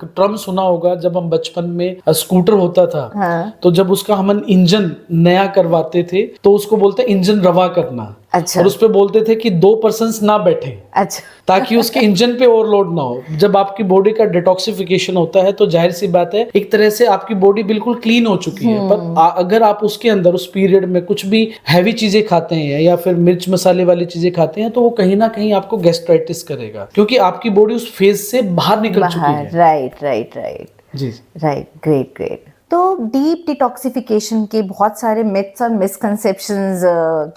[SPEAKER 1] टर्म सुना होगा, जब हम बचपन में स्कूटर होता था,
[SPEAKER 2] हाँ।
[SPEAKER 1] तो जब उसका हम इंजन नया करवाते थे तो उसको बोलते इंजन रवा करना।
[SPEAKER 2] अच्छा।
[SPEAKER 1] और उस पे बोलते थे कि 2 पर्सन्स ना बैठे,
[SPEAKER 2] अच्छा।
[SPEAKER 1] ताकि उसके इंजन पे ओवरलोड ना हो। जब आपकी बॉडी का डिटॉक्सिफिकेशन होता है तो जाहिर सी बात है एक तरह से आपकी बॉडी बिल्कुल क्लीन हो चुकी है। पर अगर आप उसके अंदर उस पीरियड में कुछ भी हैवी चीजें खाते हैं या फिर मिर्च मसाले वाली चीजें खाते हैं तो वो कहीं ना कहीं आपको गैस्ट्राइटिस करेगा, क्योंकि आपकी बॉडी उस फेज से बाहर निकल चुकी है।
[SPEAKER 2] राइट राइट राइट
[SPEAKER 1] जी
[SPEAKER 2] राइट, ग्रेट ग्रेट। तो डीप डिटॉक्सिफिकेशन के बहुत सारे मिथ्स और मिसकंसेप्शंस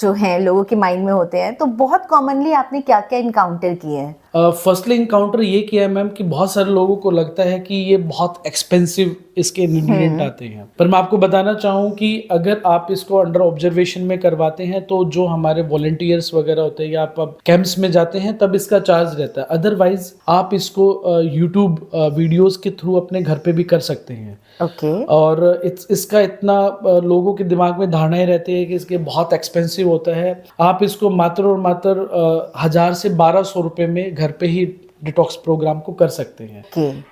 [SPEAKER 2] जो हैं लोगों के माइंड में होते हैं, तो बहुत कॉमनली आपने क्या क्या इनकाउंटर किए हैं?
[SPEAKER 1] फर्स्टली इनकाउंटर ये किया है मैम कि बहुत सारे लोगों को लगता है कि ये बहुत एक्सपेंसिव इसके इंग्रेडिएंट आते हैं। पर मैं आपको बताना चाहूँ कि अगर आप इसको अंडर ऑब्जर्वेशन में करवाते हैं तो जो हमारे वॉलंटियर्स वगैरह होते हैं या आप कैंप्स में जाते हैं तब इसका चार्ज रहता है। अदरवाइज आप इसको यूट्यूब वीडियोस के थ्रू अपने घर पे भी कर सकते हैं।
[SPEAKER 2] ओके।
[SPEAKER 1] और इसका इतना लोगों के दिमाग में धारणाएं रहती है कि इसके बहुत एक्सपेंसिव होता है। आप इसको मात्र और मात्र 1000 से 1200 रुपए में घर पे ही डिटॉक्स प्रोग्राम को कर सकते हैं।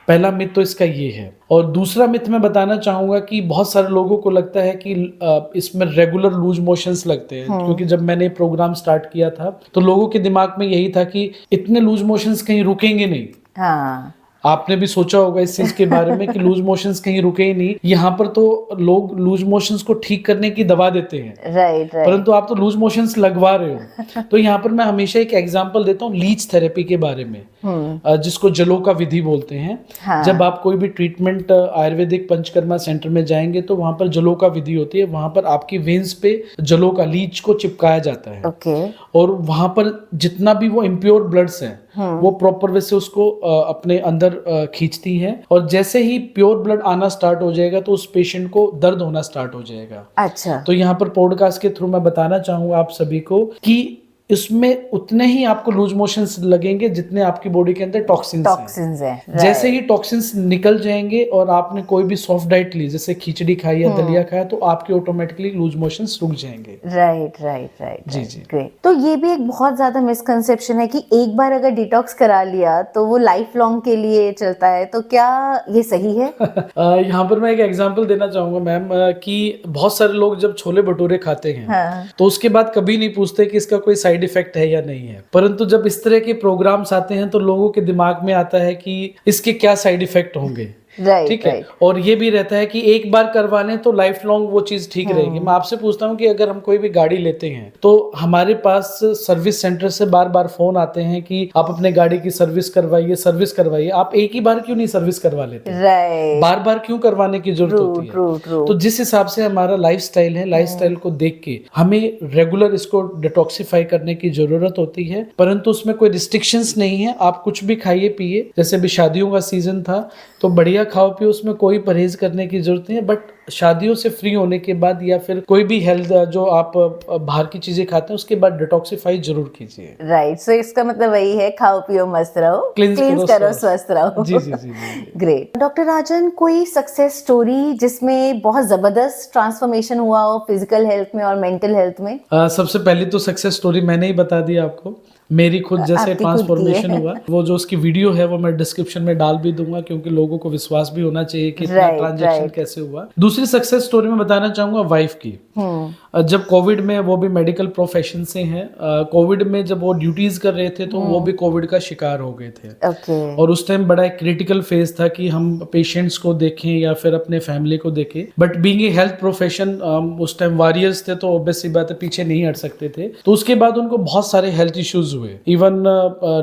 [SPEAKER 1] पहला मिथ तो इसका ये है। और दूसरा मिथ मैं बताना चाहूंगा कि बहुत सारे लोगों को लगता है कि इसमें रेगुलर लूज मोशंस लगते हैं, क्योंकि जब मैंने प्रोग्राम स्टार्ट किया था तो लोगों के दिमाग में यही था कि इतने लूज मोशंस कहीं रुकेंगे नहीं।
[SPEAKER 2] हाँ।
[SPEAKER 1] आपने भी सोचा होगा इस चीज के बारे में कि लूज मोशंस कहीं रुके ही नहीं। यहाँ पर तो लोग लूज मोशंस को ठीक करने की दवा देते हैं,
[SPEAKER 2] राइट राइट।
[SPEAKER 1] परंतु आप तो लूज मोशंस लगवा रहे हो। तो यहाँ पर मैं हमेशा एक एग्जांपल देता हूँ लीच थेरेपी के बारे में, जिसको जलोका विधि बोलते हैं।
[SPEAKER 2] हाँ।
[SPEAKER 1] जब आप कोई भी ट्रीटमेंट आयुर्वेदिक पंचकर्मा सेंटर में जाएंगे तो वहां पर जलोका विधि होती है। वहां पर आपकी वेन्स पे जलोका लीच को चिपकाया जाता है।
[SPEAKER 2] ओके।
[SPEAKER 1] और वहां पर जितना भी वो इम्प्योर ब्लड्स हैं वो प्रॉपर वे से उसको अपने अंदर खींचती हैं, और जैसे ही प्योर ब्लड आना स्टार्ट हो जाएगा तो उस पेशेंट को दर्द होना स्टार्ट हो जाएगा।
[SPEAKER 2] अच्छा।
[SPEAKER 1] तो यहाँ पर पॉडकास्ट के थ्रू मैं बताना चाहूंगा आप सभी को कि इसमें उतने ही आपको लूज मोशंस लगेंगे जितने आपकी बॉडी के अंदर टॉक्सिन्स हैं। जैसे ही टॉक्सिन्स निकल जाएंगे और आपने कोई भी सॉफ्ट डाइट ली, जैसे खिचड़ी खाई या दलिया खाया, तो आपके ऑटोमेटिकली लूज मोशंस रुक जाएंगे।
[SPEAKER 2] Right right right.
[SPEAKER 1] जी जी।
[SPEAKER 2] ग्रेट। तो ये भी एक बहुत ज्यादा मिसकंसेप्शन है कि एक बार अगर डिटॉक्स करा लिया तो वो लाइफ लॉन्ग के लिए चलता है, तो क्या ये सही है?
[SPEAKER 1] यहाँ पर मैं एक एग्जांपल देना चाहूंगा मैम, कि बहुत सारे लोग जब छोले भटूरे खाते हैं
[SPEAKER 2] हाँ।
[SPEAKER 1] तो उसके बाद कभी नहीं पूछते कि इसका कोई साइड इफेक्ट है या नहीं है, परंतु जब इस तरह के प्रोग्राम्स आते हैं तो लोगों के दिमाग में आता है कि इसके क्या साइड इफेक्ट होंगे।
[SPEAKER 2] राइट,
[SPEAKER 1] ठीक है। और ये भी रहता है कि एक बार करवा लें तो लाइफ लॉन्ग वो चीज ठीक रहेगी। मैं आपसे पूछता हूँ कि अगर हम कोई भी गाड़ी लेते हैं तो हमारे पास सर्विस सेंटर से बार बार फोन आते हैं कि आप अपने गाड़ी की सर्विस करवाइए। आप एक ही बार क्यों नहीं सर्विस करवा लेते?
[SPEAKER 2] राइट।
[SPEAKER 1] बार बार क्यों करवाने की जरूरत होती है? तो जिस हिसाब से हमारा लाइफस्टाइल है, लाइफस्टाइल को देख के हमें रेगुलर इसको डिटॉक्सिफाई करने की जरूरत होती है, परंतु उसमें कोई रिस्ट्रिक्शंस नहीं है। आप कुछ भी खाइए पिए, जैसे अभी शादियों का सीजन था तो बढ़िया खाओ पियो, उसमें कोई परहेज करने की जरूरत नहीं है। बट शादियों से फ्री होने के बाद या फिर कोई भी हेल्थ जो आप बाहर की चीजें खाते हैं उसके बाद डिटॉक्सिफाई जरूर कीजिए।
[SPEAKER 2] राइट। सो इसका मतलब वही है, खाओ पियो मस्त रहो, क्लींस करो स्वस्थ रहो।
[SPEAKER 1] जी जी जी, जी।
[SPEAKER 2] ग्रेट। डॉक्टर राजन, कोई सक्सेस स्टोरी जिसमें बहुत जबरदस्त ट्रांसफॉर्मेशन हुआ हो फिजिकल हेल्थ में और मेंटल हेल्थ में?
[SPEAKER 1] सबसे पहली तो सक्सेस स्टोरी मैंने ही बता दी आपको। मेरी खुद जैसे ट्रांसफॉर्मेशन हुआ, वो जो उसकी वीडियो है वो मैं डिस्क्रिप्शन में डाल भी दूंगा, क्योंकि लोगों को विश्वास भी होना चाहिए कि ट्रांजैक्शन कैसे हुआ। दूसरी सक्सेस स्टोरी में बताना चाहूंगा वाइफ की। जब कोविड में, वो भी मेडिकल प्रोफेशन से हैं, कोविड में जब वो ड्यूटीज कर रहे थे तो वो भी कोविड का शिकार हो गए थे।
[SPEAKER 2] okay.
[SPEAKER 1] और उस टाइम बड़ा एक क्रिटिकल फेज था कि हम पेशेंट्स को देखें या फिर अपने फैमिली को देखें। But being a health profession, उस टाइम वॉरियर्स थे तो ऑब्वियस सी बात है पीछे नहीं हट सकते थे। तो उसके बाद उनको बहुत सारे हेल्थ इश्यूज हुए, इवन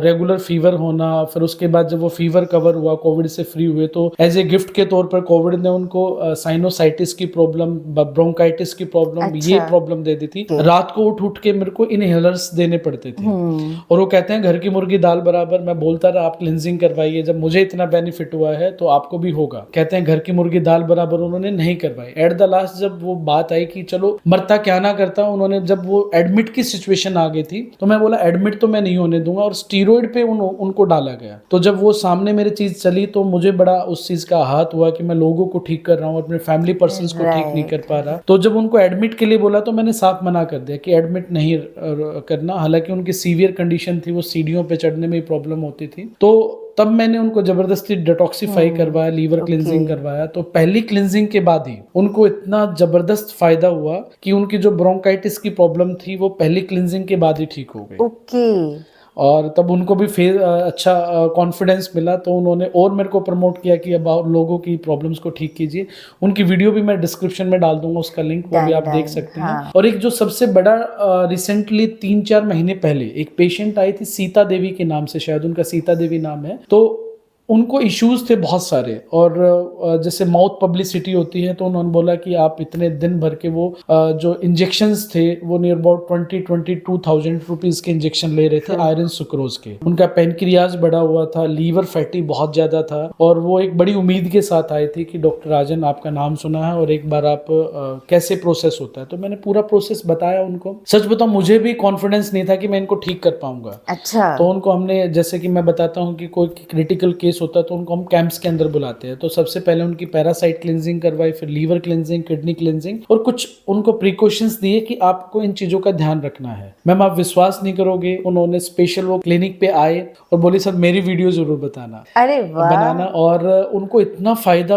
[SPEAKER 1] रेगुलर फीवर होना। फिर उसके बाद जब वो फीवर कवर हुआ, कोविड से फ्री हुए, तो एज ए गिफ्ट के तौर पर कोविड ने उनको साइनोसाइटिस की प्रॉब्लम, ब्रोंकाइटिस की प्रॉब्लम, ये प्रॉब्लम दे दी थी। रात को उठ के मेरे को इनहेलर्स देने पड़ते थे। और वो कहते हैं घर की मुर्गी दाल बराबर। मैं बोलता रहा आप क्लिनजिंग करवाइए, जब मुझे इतना बेनिफिट हुआ है तो आपको भी होगा। कहते हैं घर की मुर्गी दाल बराबर, उन्होंने नहीं करवाई। एट द लास्ट जब वो बात आई कि चलो मरता क्या ना करता, उन्होंने जब वो एडमिट की सिचुएशन आ गई थी तो मैं बोला एडमिट तो मैं नहीं होने दूंगा, और स्टीरॉइड पे उनको डाला गया। तो जब वो सामने मेरी चीज चली तो मुझे बड़ा उस चीज का आहत हुआ कि मैं लोगों को ठीक कर रहा हूँ, अपने फैमिली पर्सन्स को ठीक नहीं कर पा रहा। तो जब उनको एडमिट के लिए बोला तो मैंने साफ मना कर दिया कि एडमिट नहीं करना। हालांकि उनकी सीवियर कंडीशन थी, वो सीढ़ियों पे चढ़ने में प्रॉब्लम होती थी। तो तब मैंने उनको जबरदस्ती डिटॉक्सिफाई करवाया, लीवर क्लिनजिंग करवाया। तो पहली क्लिनजिंग के बाद ही उनको इतना जबरदस्त फायदा हुआ कि उनकी जो ब्रोंकाइटिस की प्रॉब्लम थी वो पहली क्लिनजिंग के बाद ही ठीक हो गई।
[SPEAKER 2] ओके।
[SPEAKER 1] और तब उनको भी अच्छा कॉन्फिडेंस मिला, तो उन्होंने और मेरे को प्रमोट किया कि अब आप लोगों की प्रॉब्लम्स को ठीक कीजिए। उनकी वीडियो भी मैं डिस्क्रिप्शन में डाल दूंगा, उसका लिंक, वो भी आप देख सकते हैं। और एक जो सबसे बड़ा रिसेंटली 3-4 महीने पहले एक पेशेंट आई थी सीता देवी के नाम से, शायद उनका सीता देवी नाम है। तो उनको इश्यूज थे बहुत सारे, और जैसे माउथ पब्लिसिटी होती है तो उन्होंने बोला कि आप इतने दिन भर के वो जो इंजेक्शंस थे वो नियर अबाउट 22,000 रुपीज के इंजेक्शन ले रहे थे आयरन सुक्रोज के। उनका पेनक्रियाज बढ़ा हुआ था, लीवर फैटी बहुत ज्यादा था, और वो एक बड़ी उम्मीद के साथ आए थे कि डॉक्टर राजन आपका नाम सुना है और एक बार आप कैसे प्रोसेस होता है। तो मैंने पूरा प्रोसेस बताया उनको। सच बताऊं मुझे भी कॉन्फिडेंस नहीं था कि मैं इनको ठीक कर पाऊंगा।
[SPEAKER 2] अच्छा।
[SPEAKER 1] तो उनको हमने, जैसे कि मैं बताता हूँ कि कोई क्रिटिकल केस होता है तो उनको हम कैंप्स के अंदर बुलाते हैं। तो सबसे पहले उनकी पैरासाइट क्लिनजिंग करवाई, फिर लीवर क्लिनजिंग, किडनी क्लिनजिंग, और कुछ उनको प्रिकॉशंस दिए कि आपको इन चीजों का ध्यान रखना है। मैम आप विश्वास नहीं करोगे, उन्होंने स्पेशल वो क्लिनिक पे आए और बोले सर मेरी वीडियो जरूर बताना,
[SPEAKER 2] अरे वाह,
[SPEAKER 1] बनाना। और उनको इतना फायदा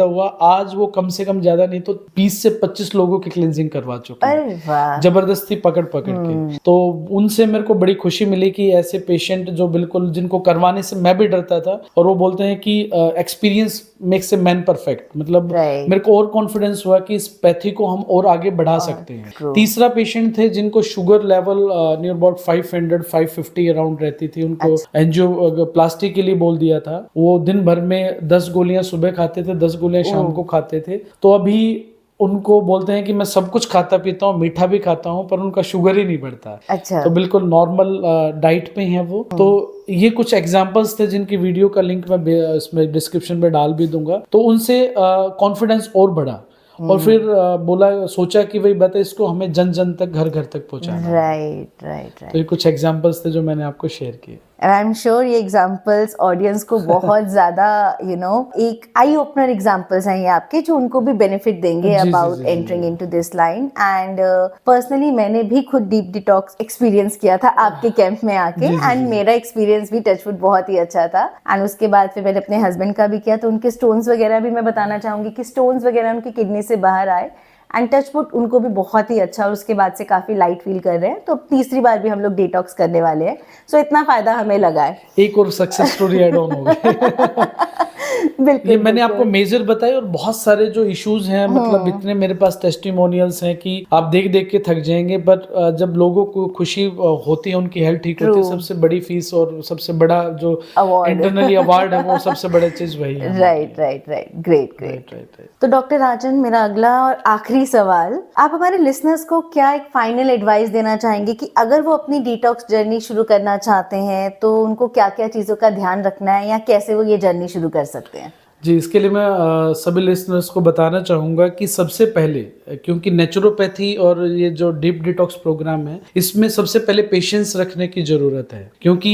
[SPEAKER 1] हुआ, आज वो कम से कम ज्यादा नहीं तो 20 से 25 लोगों की क्लिनजिंग करवा चुके हैं, जबरदस्ती पकड़ के। तो उनसे मेरे को बड़ी खुशी मिली कि ऐसे पेशेंट जो बिल्कुल, जिनको करवाने से मैं भी डरता था और वो बोलते हैं कि experience makes a man perfect, मतलब
[SPEAKER 2] Right.
[SPEAKER 1] मेरे को और कॉन्फिडेंस हुआ कि इस पैथी को हम और आगे बढ़ा सकते हैं।
[SPEAKER 2] true.
[SPEAKER 1] तीसरा पेशेंट थे जिनको sugar level near about 500 550 around रहती थी, उनको एंजियो प्लास्टिक के लिए बोल दिया था। वो दिन भर में 10 गोलियां सुबह खाते थे, 10 गोलियां शाम को खाते थे। तो अभी उनको बोलते हैं कि मैं सब कुछ खाता पीता हूँ, मीठा भी खाता हूँ, पर उनका शुगर ही नहीं बढ़ता।
[SPEAKER 2] अच्छा।
[SPEAKER 1] तो बिल्कुल नॉर्मल डाइट पे हैं वो। तो ये कुछ एग्जांपल्स थे जिनकी वीडियो का लिंक मैं इसमें डिस्क्रिप्शन में डाल भी दूंगा। तो उनसे कॉन्फिडेंस और बढ़ा और फिर सोचा कि वही बात है, इसको हमें जन जन तक, घर घर तक पहुंचाना है।
[SPEAKER 2] राइट।
[SPEAKER 1] तो ये कुछ एग्जांपल्स थे जो मैंने आपको शेयर किए।
[SPEAKER 2] एंड आई एम श्योर ये एग्जांपल्स ऑडियंस को बहुत ज्यादा एक आई ओपनर एग्जांपल्स हैं ये आपके, जो उनको भी बेनिफिट देंगे about entering into this line. And personally मैंने भी खुद डीप डिटॉक्स एक्सपीरियंस किया था आपके कैंप में आके, एंड मेरा एक्सपीरियंस भी टचवुड बहुत ही अच्छा था। एंड उसके बाद फिर मैंने अपने हस्बैंड का भी किया, तो उनके स्टोन्स वगैरह भी मैं बताना चाहूंगी कि स्टोन्स वगैरह उनकी किडनी से बाहर आए एंड टचवुड उनको भी बहुत ही अच्छा, और उसके बाद से काफी लाइट फील कर रहे हैं। तो तीसरी बार भी हम लोग डिटॉक्स करने वाले हैं, सो इतना फायदा हमें लगा है।
[SPEAKER 1] एक और सक्सेस स्टोरी ऐड ऑन हो गई।
[SPEAKER 2] बिल्कुल,
[SPEAKER 1] ये मैंने आपको मेजर बताए, और बहुत सारे जो इश्यूज हैं, मतलब इतने मेरे पास टेस्टिमोनियल्स हैं कि आप देख देख के थक जाएंगे। बट जब लोगों को खुशी होती है, उनकी हेल्थ ठीक होती है, सबसे बड़ी फीस और सबसे बड़ा जो इंटरनली अवार्ड है, वो सबसे बड़ी चीज वही है।
[SPEAKER 2] Right, great. तो डॉक्टर राजन, मेरा अगला और आखिरी सवाल, आप हमारे लिसनर्स को क्या एक फाइनल एडवाइस देना चाहेंगे कि अगर वो अपनी डिटॉक्स जर्नी शुरू करना चाहते हैं तो उनको क्या क्या चीजों का ध्यान रखना है, या कैसे वो ये जर्नी शुरू कर सकते हैं?
[SPEAKER 1] जी, इसके लिए मैं सभी लिसनर्स को बताना चाहूँगा कि सबसे पहले, क्योंकि नेचुरोपैथी और ये जो डीप डिटॉक्स प्रोग्राम है, इसमें सबसे पहले पेशेंस रखने की ज़रूरत है। क्योंकि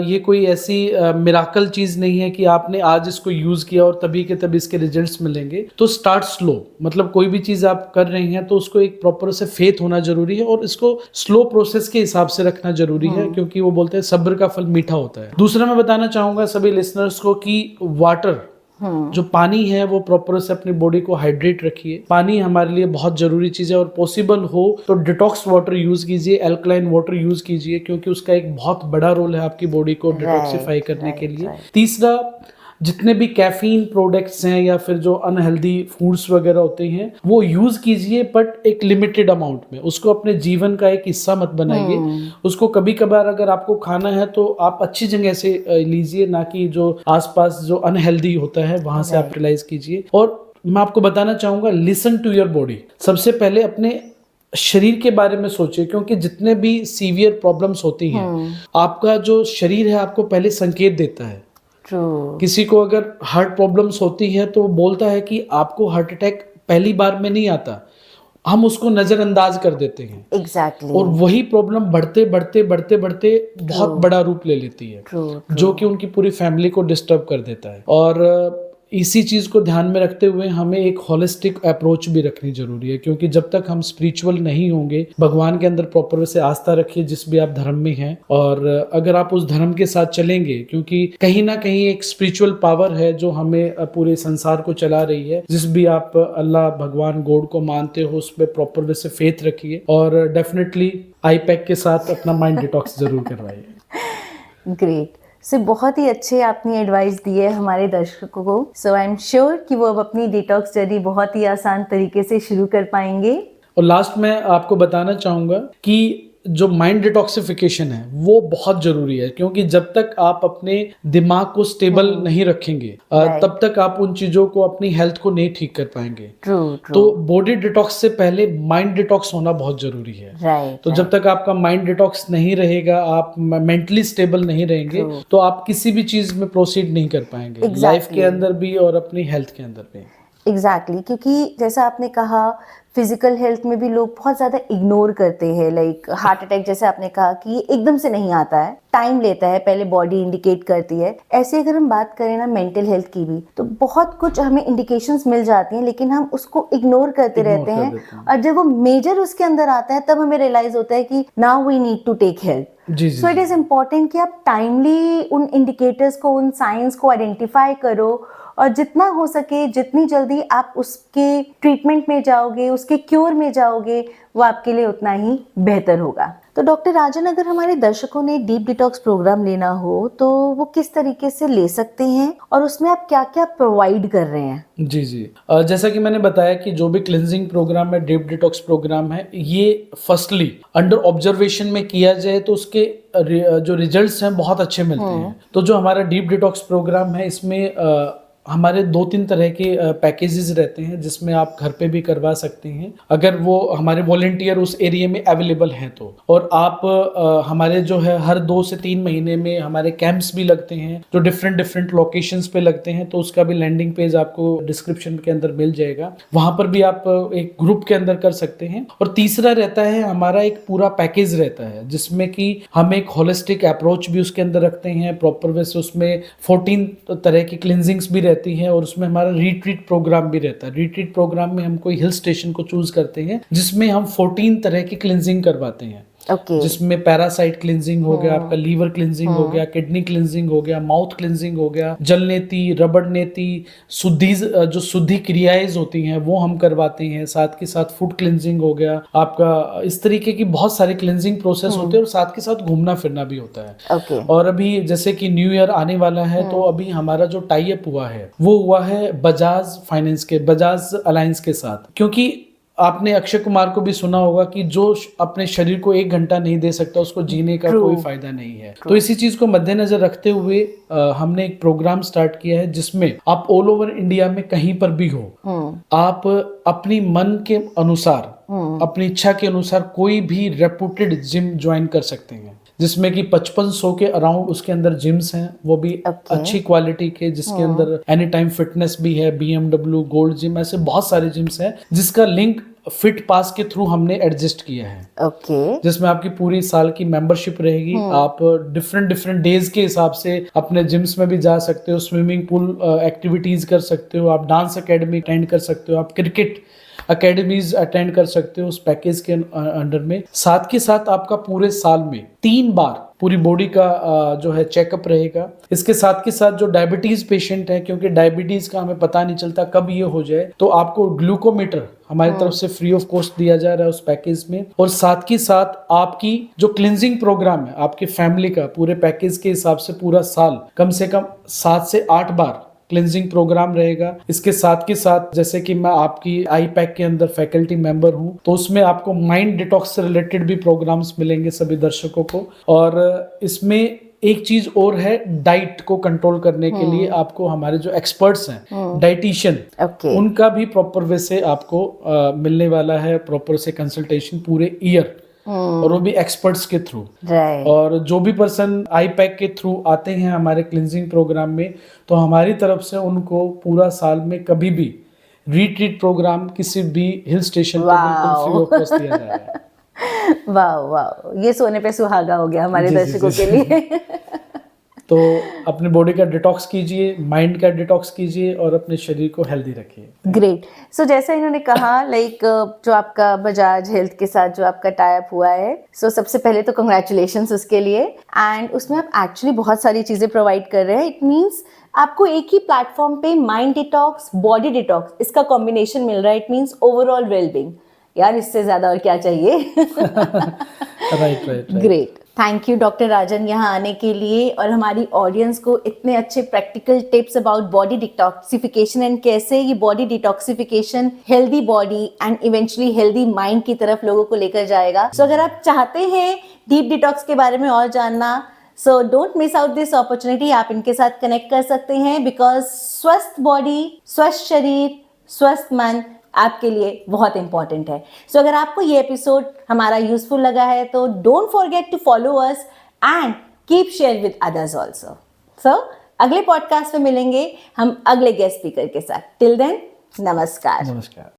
[SPEAKER 1] ये कोई ऐसी मिराकल चीज़ नहीं है कि आपने आज इसको यूज़ किया और तभी के तभी इसके रिजल्ट्स मिलेंगे। तो स्टार्ट स्लो, मतलब कोई भी चीज़ आप कर रहे हैं तो उसको एक प्रॉपर से फेथ होना जरूरी है, और इसको स्लो प्रोसेस के हिसाब से रखना जरूरी है, क्योंकि वो बोलते हैं सब्र का फल मीठा होता है। दूसरा मैं बताना चाहूँगा सभी लिसनर्स को कि वाटर, जो पानी है, वो प्रॉपर से अपनी बॉडी को हाइड्रेट रखिए। पानी हमारे लिए बहुत जरूरी चीज है, और पॉसिबल हो तो डिटॉक्स वाटर यूज कीजिए, अल्कलाइन वाटर यूज कीजिए, क्योंकि उसका एक बहुत बड़ा रोल है आपकी बॉडी को डिटॉक्सिफाई करने के लिए। तीसरा, जितने भी कैफीन प्रोडक्ट्स हैं या फिर जो अनहेल्दी फूड्स वगैरह होते हैं, वो यूज कीजिए, बट एक लिमिटेड अमाउंट में। उसको अपने जीवन का एक हिस्सा मत बनाइए। उसको कभी कभार अगर आपको खाना है तो आप अच्छी जगह से लीजिए, ना कि जो आसपास जो अनहेल्दी होता है वहां से आप रियलाइज कीजिए। और मैं आपको बताना चाहूंगा, लिसन टू योर बॉडी। सबसे पहले अपने शरीर के बारे में सोचिए, क्योंकि जितने भी सीवियर प्रॉब्लम्स होती हैं, आपका जो शरीर है आपको पहले संकेत देता है। किसी को अगर हार्ट प्रॉब्लम्स होती है तो वो बोलता है कि आपको हार्ट अटैक पहली बार में नहीं आता, हम उसको नजरअंदाज कर देते हैं।
[SPEAKER 2] Exactly.
[SPEAKER 1] और वही प्रॉब्लम बढ़ते बढ़ते बढ़ते बढ़ते बहुत बड़ा रूप ले लेती है, जो कि उनकी पूरी फैमिली को डिस्टर्ब कर देता है। और इसी चीज को ध्यान में रखते हुए हमें एक होलिस्टिक अप्रोच भी रखनी जरूरी है, क्योंकि जब तक हम स्पिरिचुअल नहीं होंगे, भगवान के अंदर प्रॉपर से आस्था रखिए जिस भी आप धर्म में हैं, और अगर आप उस धर्म के साथ चलेंगे, क्योंकि कहीं ना कहीं एक स्पिरिचुअल पावर है जो हमें पूरे संसार को चला रही है। जिस भी आप अल्लाह, भगवान, गॉड को मानते हो, उस पर प्रॉपर से फेथ रखिए, और डेफिनेटली आई पैक के साथ अपना माइंड डिटॉक्स जरूर करवाइए।
[SPEAKER 2] ग्रेट। सो बहुत ही अच्छे आपने एडवाइस दी है हमारे दर्शकों को। सो आई एम श्योर कि वो अब अपनी डिटॉक्स जर्नी बहुत ही आसान तरीके से शुरू कर पाएंगे।
[SPEAKER 1] और लास्ट में आपको बताना चाहूंगा कि जो माइंड डिटॉक्सिफिकेशन है वो बहुत जरूरी है, क्योंकि जब तक आप अपने दिमाग को स्टेबल नहीं रखेंगे, तब तक आप उन चीजों को, अपनी हेल्थ को नहीं ठीक कर पाएंगे। तो बॉडी डिटॉक्स से पहले माइंड डिटॉक्स होना बहुत जरूरी है। तो जब तक आपका माइंड डिटॉक्स नहीं रहेगा, आप मेंटली स्टेबल नहीं रहेंगे, तो आप किसी भी चीज में प्रोसीड नहीं कर पाएंगे, लाइफ के अंदर भी और अपनी हेल्थ के अंदर भी।
[SPEAKER 2] एग्जैक्टली, क्योंकि जैसा आपने कहा, फिजिकल हेल्थ में भी लोग बहुत ज़्यादा इग्नोर करते हैं। लाइक हार्ट अटैक जैसे आपने कहा कि एकदम से नहीं आता है, टाइम लेता है, पहले बॉडी इंडिकेट करती है। ऐसे अगर हम बात करें ना मेंटल हेल्थ की भी, तो बहुत कुछ हमें इंडिकेशंस मिल जाती हैं, लेकिन हम उसको इग्नोर करते रहते हैं। और जब वो मेजर उसके अंदर आता है, तब हमें रियलाइज होता है कि now we need to take help. So it is important कि आप टाइमली उन इंडिकेटर्स को, उन साइंस को आइडेंटिफाई करो, और जितना हो सके, जितनी जल्दी आप उसके ट्रीटमेंट में जाओगे, उसके क्योर में जाओगे, वो आपके लिए उतना ही बेहतर होगा। तो डॉक्टर राजन, अगर हमारे दर्शकों ने डीप डिटॉक्स प्रोग्राम लेना हो तो वो किस तरीके से ले सकते हैं और उसमें आप क्या क्या प्रोवाइड कर रहे हैं?
[SPEAKER 1] जी जी, जैसा कि मैंने बताया कि जो भी क्लिनजिंग प्रोग्राम है, डीप डिटॉक्स प्रोग्राम है, ये फर्स्टली अंडर ऑब्जर्वेशन में किया जाए तो उसके जो रिजल्ट्स हैं बहुत अच्छे मिलते हैं। तो जो हमारा डीप डिटॉक्स प्रोग्राम है, इसमें हमारे 2-3 तरह के पैकेजेस रहते हैं जिसमें आप घर पे भी करवा सकते हैं अगर वो हमारे वॉलंटियर उस एरिया में अवेलेबल हैं तो। और आप हमारे जो है हर 2 से 3 महीने में हमारे कैंप्स भी लगते हैं जो डिफरेंट लोकेशंस पे लगते हैं, तो उसका भी लैंडिंग पेज आपको डिस्क्रिप्शन के अंदर मिल जाएगा, वहां पर भी आप एक ग्रुप के अंदर कर सकते हैं। और तीसरा रहता है हमारा एक पूरा पैकेज रहता है जिसमें कि हम एक होलिस्टिक अप्रोच भी उसके अंदर रखते हैं प्रॉपर वे से। उसमें 14 तरह की क्लिनजिंग्स भी रहती है और उसमें हमारा रिट्रीट प्रोग्राम भी रहता है। रिट्रीट प्रोग्राम में हम कोई हिल स्टेशन को चूज करते हैं जिसमें हम 14 तरह की क्लिनजिंग करवाते हैं। जिसमें पैरासाइट क्लिनजिंग हो गया, आपका लीवर क्लिनजिंग हो गया, किडनी क्लिनजिंग हो गया, माउथ क्लिनजिंग हो गया, जल नेति, रबड़ नेति, जो शुद्धि क्रियाएं होती हैं वो हम करवाते हैं। साथ के साथ फूड क्लिनजिंग हो गया आपका। इस तरीके की बहुत सारे क्लिनजिंग प्रोसेस होते हैं और साथ के साथ घूमना फिरना भी होता है। और अभी जैसे कि न्यू ईयर आने वाला है तो अभी हमारा जो टाई अप हुआ है वो हुआ है बजाज फाइनेंस के, बजाज अलायंस के साथ। क्योंकि आपने अक्षय कुमार को भी सुना होगा कि जो अपने शरीर को 1 घंटा नहीं दे सकता उसको जीने का कोई फायदा नहीं है। तो इसी चीज को मद्देनजर रखते हुए हमने एक प्रोग्राम स्टार्ट किया है जिसमें आप ऑल ओवर इंडिया में कहीं पर भी हो, आप अपनी मन के अनुसार, अपनी इच्छा के अनुसार कोई भी रेपुटेड जिम ज्वाइन कर सकते हैं, जिसमें कि 5500 के अराउंड उसके अंदर जिम्स हैं, वो भी अच्छी क्वालिटी के, जिसके अंदर एनी टाइम फिटनेस भी है, BMW गोल्ड जिम, ऐसे बहुत सारे जिम्स हैं जिसका लिंक फिट पास के थ्रू हमने एडजस्ट किया है। जिसमें आपकी पूरी साल की मेंबरशिप रहेगी। आप डिफरेंट डेज के हिसाब से अपने जिम्स में भी जा सकते हो, स्विमिंग पूल एक्टिविटीज कर सकते हो, आप डांस एकेडमी अटेंड कर सकते हो, आप क्रिकेट अकेडमीज अटेंड कर सकते हो उस पैकेज के अंडर में। साथ के साथ आपका पूरे साल में 3 बार पूरी बॉडी का जो है चेकअप रहेगा। इसके साथ के साथ जो डायबिटीज पेशेंट है, क्योंकि डायबिटीज का हमें पता नहीं चलता कब ये हो जाए, तो आपको ग्लूकोमीटर हमारी तरफ से फ्री ऑफ कॉस्ट दिया जा रहा है उस पैकेज में। और साथ के साथ आपकी जो क्लिनजिंग प्रोग्राम है आपकी फैमिली का, पूरे पैकेज के हिसाब से पूरा साल कम से कम 7 से 8 बार क्लिनजिंग प्रोग्राम रहेगा। इसके साथ के साथ जैसे कि मैं आपकी आई पैक के अंदर फैकल्टी मेंबर हूं, तो उसमें आपको माइंड डिटॉक्स से रिलेटेड भी प्रोग्राम्स मिलेंगे सभी दर्शकों को। और इसमें एक चीज और है, डाइट को कंट्रोल करने के लिए आपको हमारे जो एक्सपर्ट्स हैं डाइटिशियन, उनका भी प्रॉपर वे से आपको मिलने वाला है, प्रॉपर से कंसल्टेशन पूरे ईयर, और वो भी एक्सपर्ट्स के थ्रू। और जो भी पर्सन आई पैक के थ्रू आते हैं हमारे क्लिनजिंग प्रोग्राम में, तो हमारी तरफ से उनको पूरा साल में कभी भी रिट्रीट प्रोग्राम किसी भी हिल स्टेशन पर बिल्कुल फ्री ऑफ कॉस्ट दिया जा रहा है।
[SPEAKER 2] वाह, ये सोने पे सुहागा हो गया हमारे दर्शकों के लिए।
[SPEAKER 1] तो अपने बॉडी का डिटॉक्स कीजिए, माइंड का डिटॉक्स कीजिए और अपने शरीर को हेल्दी रखिए।
[SPEAKER 2] ग्रेट। सो जैसा इन्होंने कहा, जो आपका बजाज हेल्थ के साथ जो आपका टाई अप हुआ है, सबसे पहले तो कंग्रेचुलेशंस उसके लिए। एंड उसमें आप एक्चुअली बहुत सारी चीजें प्रोवाइड कर रहे हैं। इट मीन्स आपको एक ही प्लेटफॉर्म पे माइंड डिटॉक्स, बॉडी डिटॉक्स, इसका कॉम्बिनेशन मिल रहा है। It means overall wellbeing. यार इससे ज्यादा और क्या चाहिए।
[SPEAKER 1] Right.
[SPEAKER 2] Great. Thank you doctor Rajan यहाँ आने के लिए और हमारी ऑडियंस को इतने अच्छे practical tips about body detoxification and कैसे ये body detoxification healthy body and eventually healthy mind की तरफ लोगों को लेकर जाएगा। अगर आप चाहते हैं डीप डिटॉक्स के बारे में और जानना, so don't miss out this opportunity. आप इनके साथ कनेक्ट कर सकते हैं, बिकॉज स्वस्थ बॉडी, स्वस्थ शरीर, स्वस्थ मन आपके लिए बहुत इंपॉर्टेंट है। अगर आपको ये एपिसोड हमारा यूजफुल लगा है तो don't forget to follow us and keep share with others also. अगले पॉडकास्ट में मिलेंगे हम अगले गेस्ट स्पीकर के साथ। टिल देन, नमस्कार।